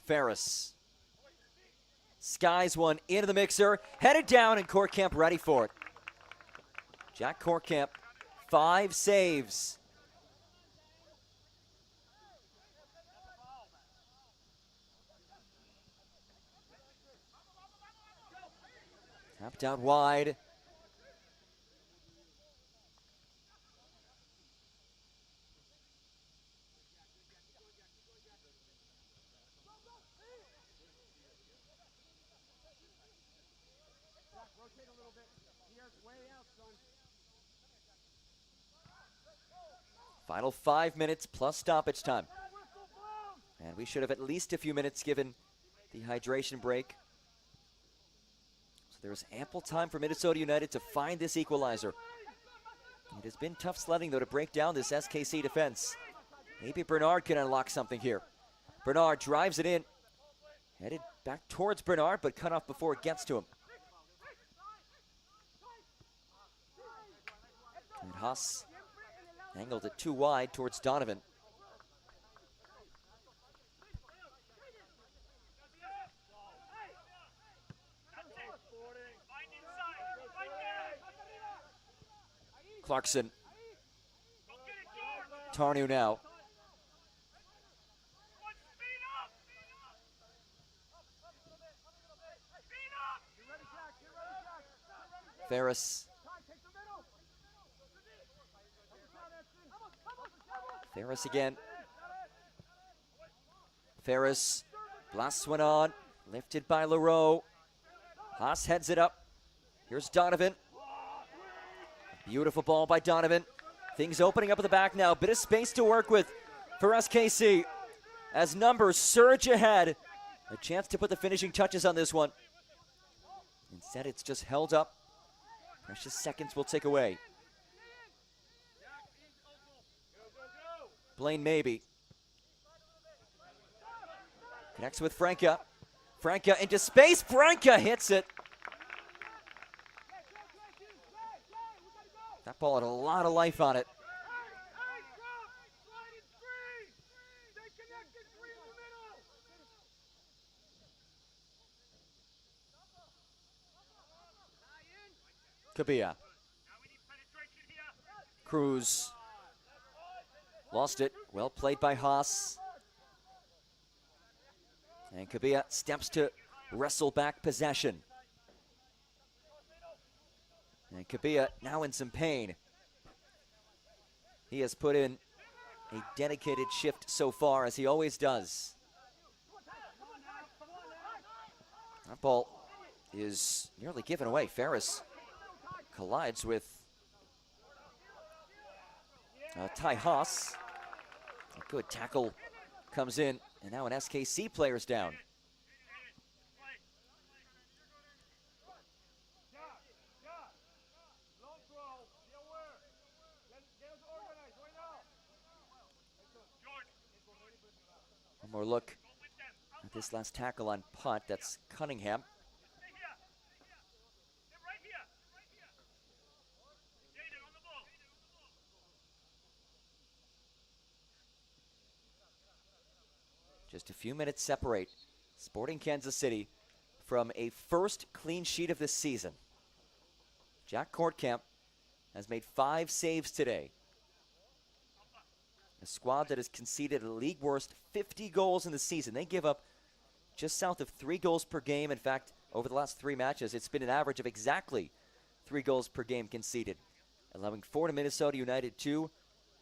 Ferris. Skies one into the mixer. Headed down, and Korkamp ready for it. Jack Korkamp, 5 saves. Tapped out wide. Final 5 minutes plus stoppage time. And we should have at least a few minutes given the hydration break. So there's ample time for Minnesota United to find this equalizer. It has been tough sledding, though, to break down this SKC defense. Maybe Bernard can unlock something here. Bernard drives it in. Headed back towards Bernard, but cut off before it gets to him. And Haas angled it too wide towards Donovan. Clarkson. Tarnew now. Ferris. Ferris again. Ferris blasts one on. Lifted by Leroux. Haas heads it up. Here's Donovan. Beautiful ball by Donovan. Things opening up at the back now. Bit of space to work with for SKC as numbers surge ahead. A chance to put the finishing touches on this one. Instead, it's just held up. Precious seconds will tick away. Blaine maybe. Connects with Franca. Franca into space. Franca hits it. That ball had a lot of life on it. Kabia. Cruz. Lost it. Well played by Haas. And Kabia steps to wrestle back possession. And Kabia now in some pain. He has put in a dedicated shift so far, as he always does. That ball is nearly given away. Ferris collides with Ty Haas. A good tackle comes in, and now an SKC player's down. One more look at this last tackle on punt. That's Cunningham. Just a few minutes separate Sporting Kansas City from a first clean sheet of this season. Jack Korkamp has made 5 saves today. A squad that has conceded a league worst 50 goals in the season. They give up just south of 3 goals per game. In fact, over the last 3 matches, it's been an average of exactly 3 goals per game conceded, allowing 4 to Minnesota United 2.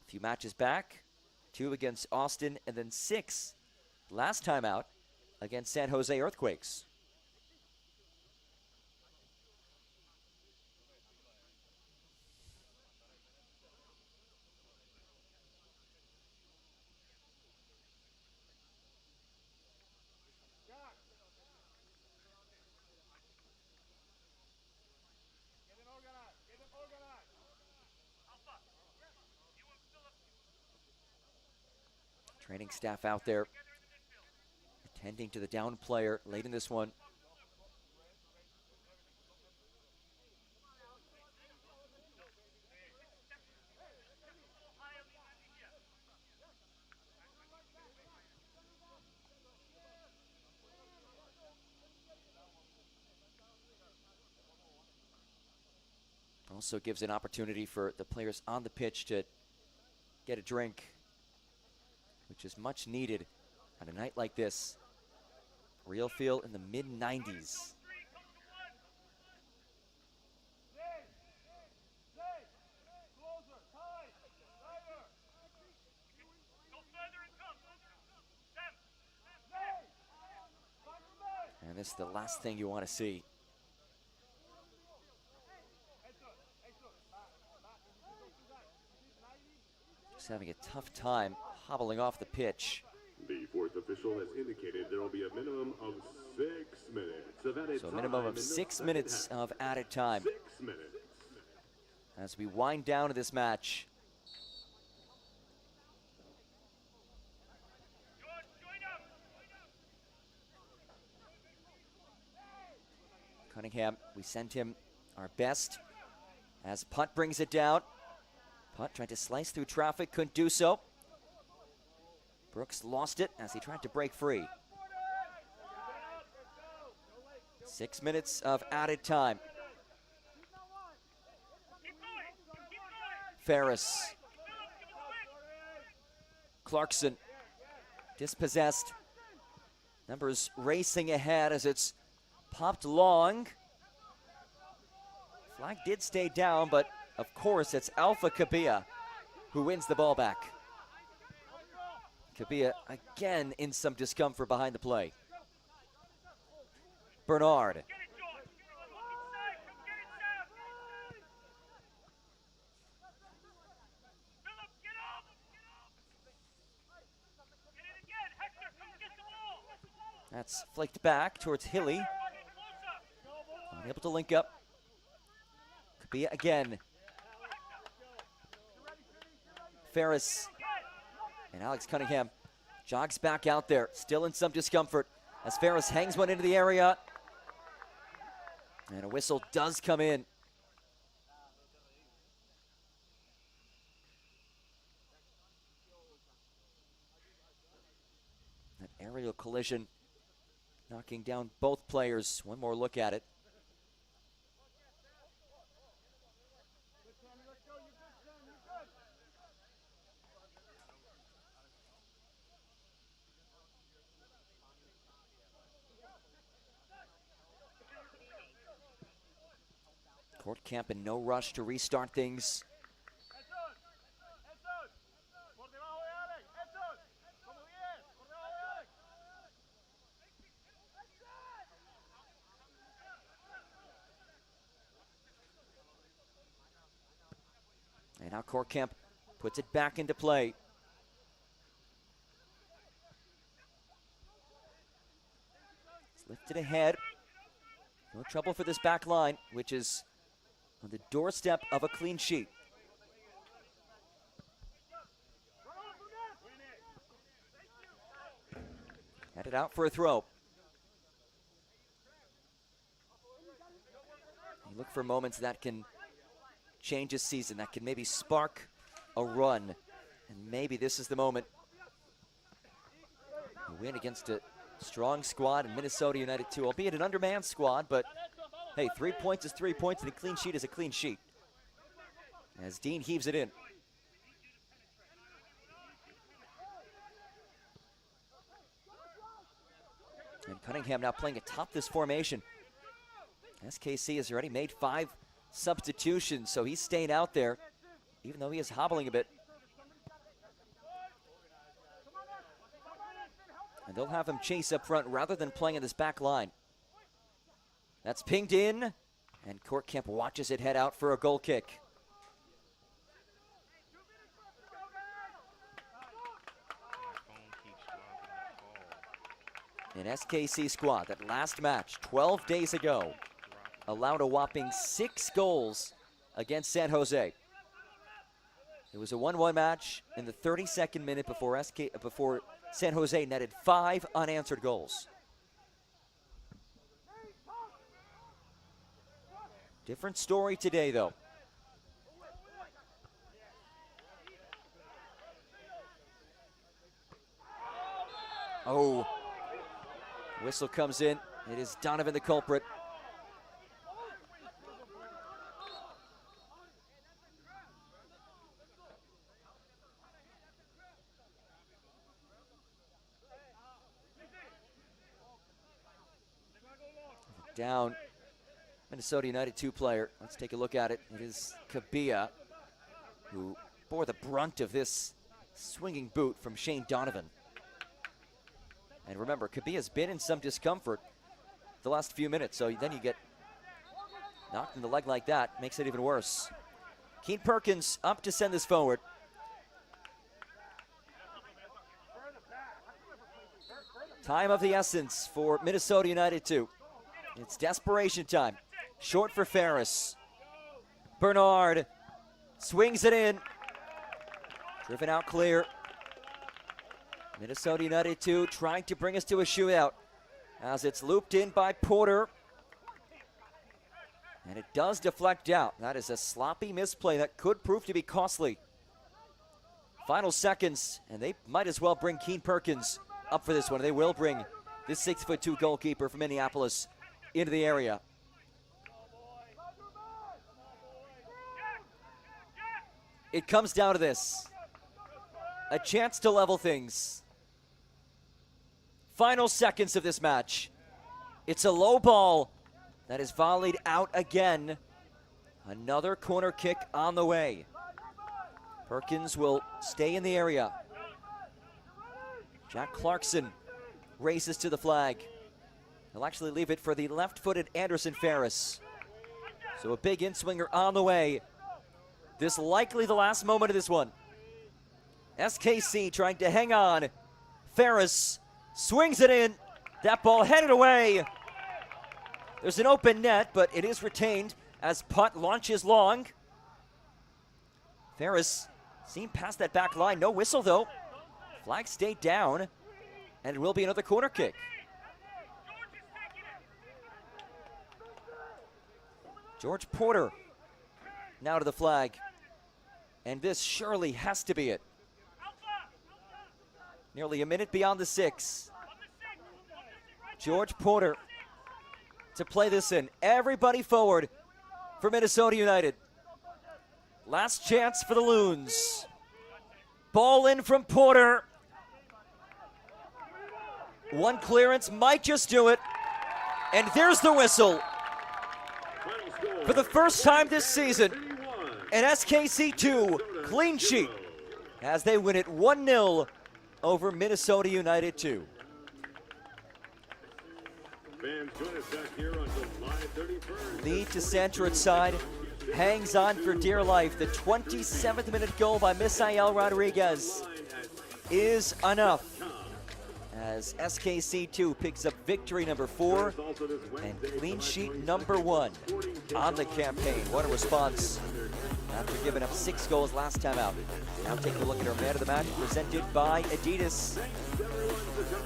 A few matches back, 2 against Austin, and then 6 last time out against San Jose Earthquakes. Training staff out there attending to the down player late in this one. Also gives an opportunity for the players on the pitch to get a drink, which is much needed on a night like this. Real feel in the mid-90s. And this is the last thing you want to see. Just having a tough time hobbling off the pitch. The fourth official has indicated there will be a minimum of 6 minutes of added time. So a minimum of 6 minutes of added time 6 minutes. as we wind down to this match. Cunningham, we sent him our best as Punt brings it down. Punt tried to slice through traffic, couldn't do so. Brooks lost it as he tried to break free. 6 minutes of added time. Ferris. Clarkson dispossessed. Numbers racing ahead as it's popped long. Flag did stay down, but of course it's Alpha Kabia who wins the ball back. Kabia again in some discomfort behind the play. Bernard. That's flicked back towards Hilly. Unable to link up. Kabia again. Ferris and Alex Cunningham jogs back out there, still in some discomfort as Ferris hangs one into the area. And a whistle does come in. That aerial collision knocking down both players. One more look at it. Court Camp in no rush to restart things. And now Court Camp puts it back into play. It's lifted ahead. No trouble for this back line, which is on the doorstep of a clean sheet. Headed out for a throw. You look for moments that can change a season, that can maybe spark a run. And maybe this is the moment. A win against a strong squad in Minnesota United too, albeit an undermanned squad, but hey, 3 points is 3 points, and a clean sheet is a clean sheet. As Dean heaves it in. And Cunningham now playing atop this formation. SKC has already made 5 substitutions, so he's staying out there, even though he is hobbling a bit. And they'll have him chase up front rather than playing in this back line. That's pinged in, and Kortkamp watches it head out for a goal kick. An SKC squad that last match, 12 days ago, allowed a whopping 6 goals against San Jose. It was a 1-1 match in the 32nd minute before San Jose netted 5 unanswered goals. Different story today, though. Oh, whistle comes in. It is Donovan the culprit. Down, Minnesota United 2 player. Let's take a look at it. It is Kabia who bore the brunt of this swinging boot from Shane Donovan. And remember, Kabia's been in some discomfort the last few minutes, so then you get knocked in the leg like that, makes it even worse. Keen Perkins up to send this forward. Time of the essence for Minnesota United 2. It's desperation time. Short for Ferris. Bernard swings it in. Driven out clear. Minnesota United 2 trying to bring us to a shootout as it's looped in by Porter. And it does deflect out. That is a sloppy misplay that could prove to be costly. Final seconds, and they might as well bring Keen Perkins up for this one. They will bring this 6'2" goalkeeper from Minneapolis into the area. It comes down to this. A chance to level things. Final seconds of this match. It's a low ball that is volleyed out again. Another corner kick on the way. Perkins will stay in the area. Jack Clarkson races to the flag. He'll actually leave it for the left-footed Anderson Ferris. So a big in-swinger on the way. This likely the last moment of this one. SKC trying to hang on. Ferris swings it in. That ball headed away. There's an open net, but it is retained as punt launches long. Ferris seen past that back line. No whistle, though. Flag stayed down, and it will be another corner kick. George Porter now to the flag. And this surely has to be it. Nearly a minute beyond the 6. George Porter to play this in. Everybody forward for Minnesota United. Last chance for the Loons. Ball in from Porter. One clearance might just do it. And there's the whistle. For the first time this season, an SKC 2 clean sheet as they win it 1-0 over Minnesota United 2. Lead to Santro's side. Hangs on for dear life. The 27th minute goal by Misael Rodriguez is enough as SKC 2 picks up victory number 4 and clean sheet number 1 on the campaign. What a response after giving up 6 goals last time out. Now taking a look at our man of the match presented by Adidas.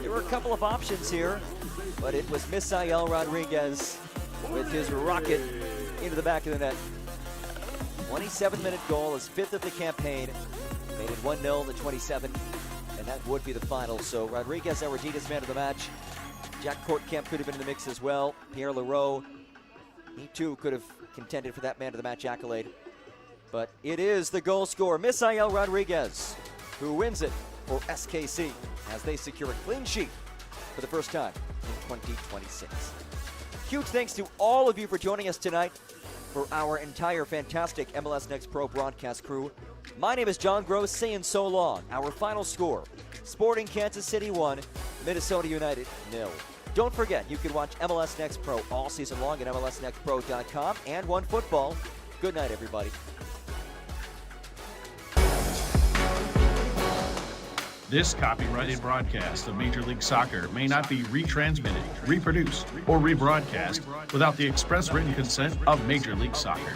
There were a couple of options here, but it was Misael Rodriguez with his rocket into the back of the net. 27-minute goal, his 5th of the campaign. Made it 1-0 the 27th, and that would be the final. So Rodriguez, our Adidas man of the match. Jack Kortkamp could have been in the mix as well. Pierre Leroux, he too could have contended for that man of the match accolade. But it is the goal scorer, Misael Rodriguez, who wins it for SKC as they secure a clean sheet for the first time in 2026. Huge thanks to all of you for joining us tonight for our entire fantastic MLS Next Pro broadcast crew. My name is John Gross, saying so long. Our final score, Sporting Kansas City 1, Minnesota United 0. Don't forget, you can watch MLS Next Pro all season long at MLSNextPro.com and OneFootball. Good night, everybody. This copyrighted broadcast of Major League Soccer may not be retransmitted, reproduced, or rebroadcast without the express written consent of Major League Soccer.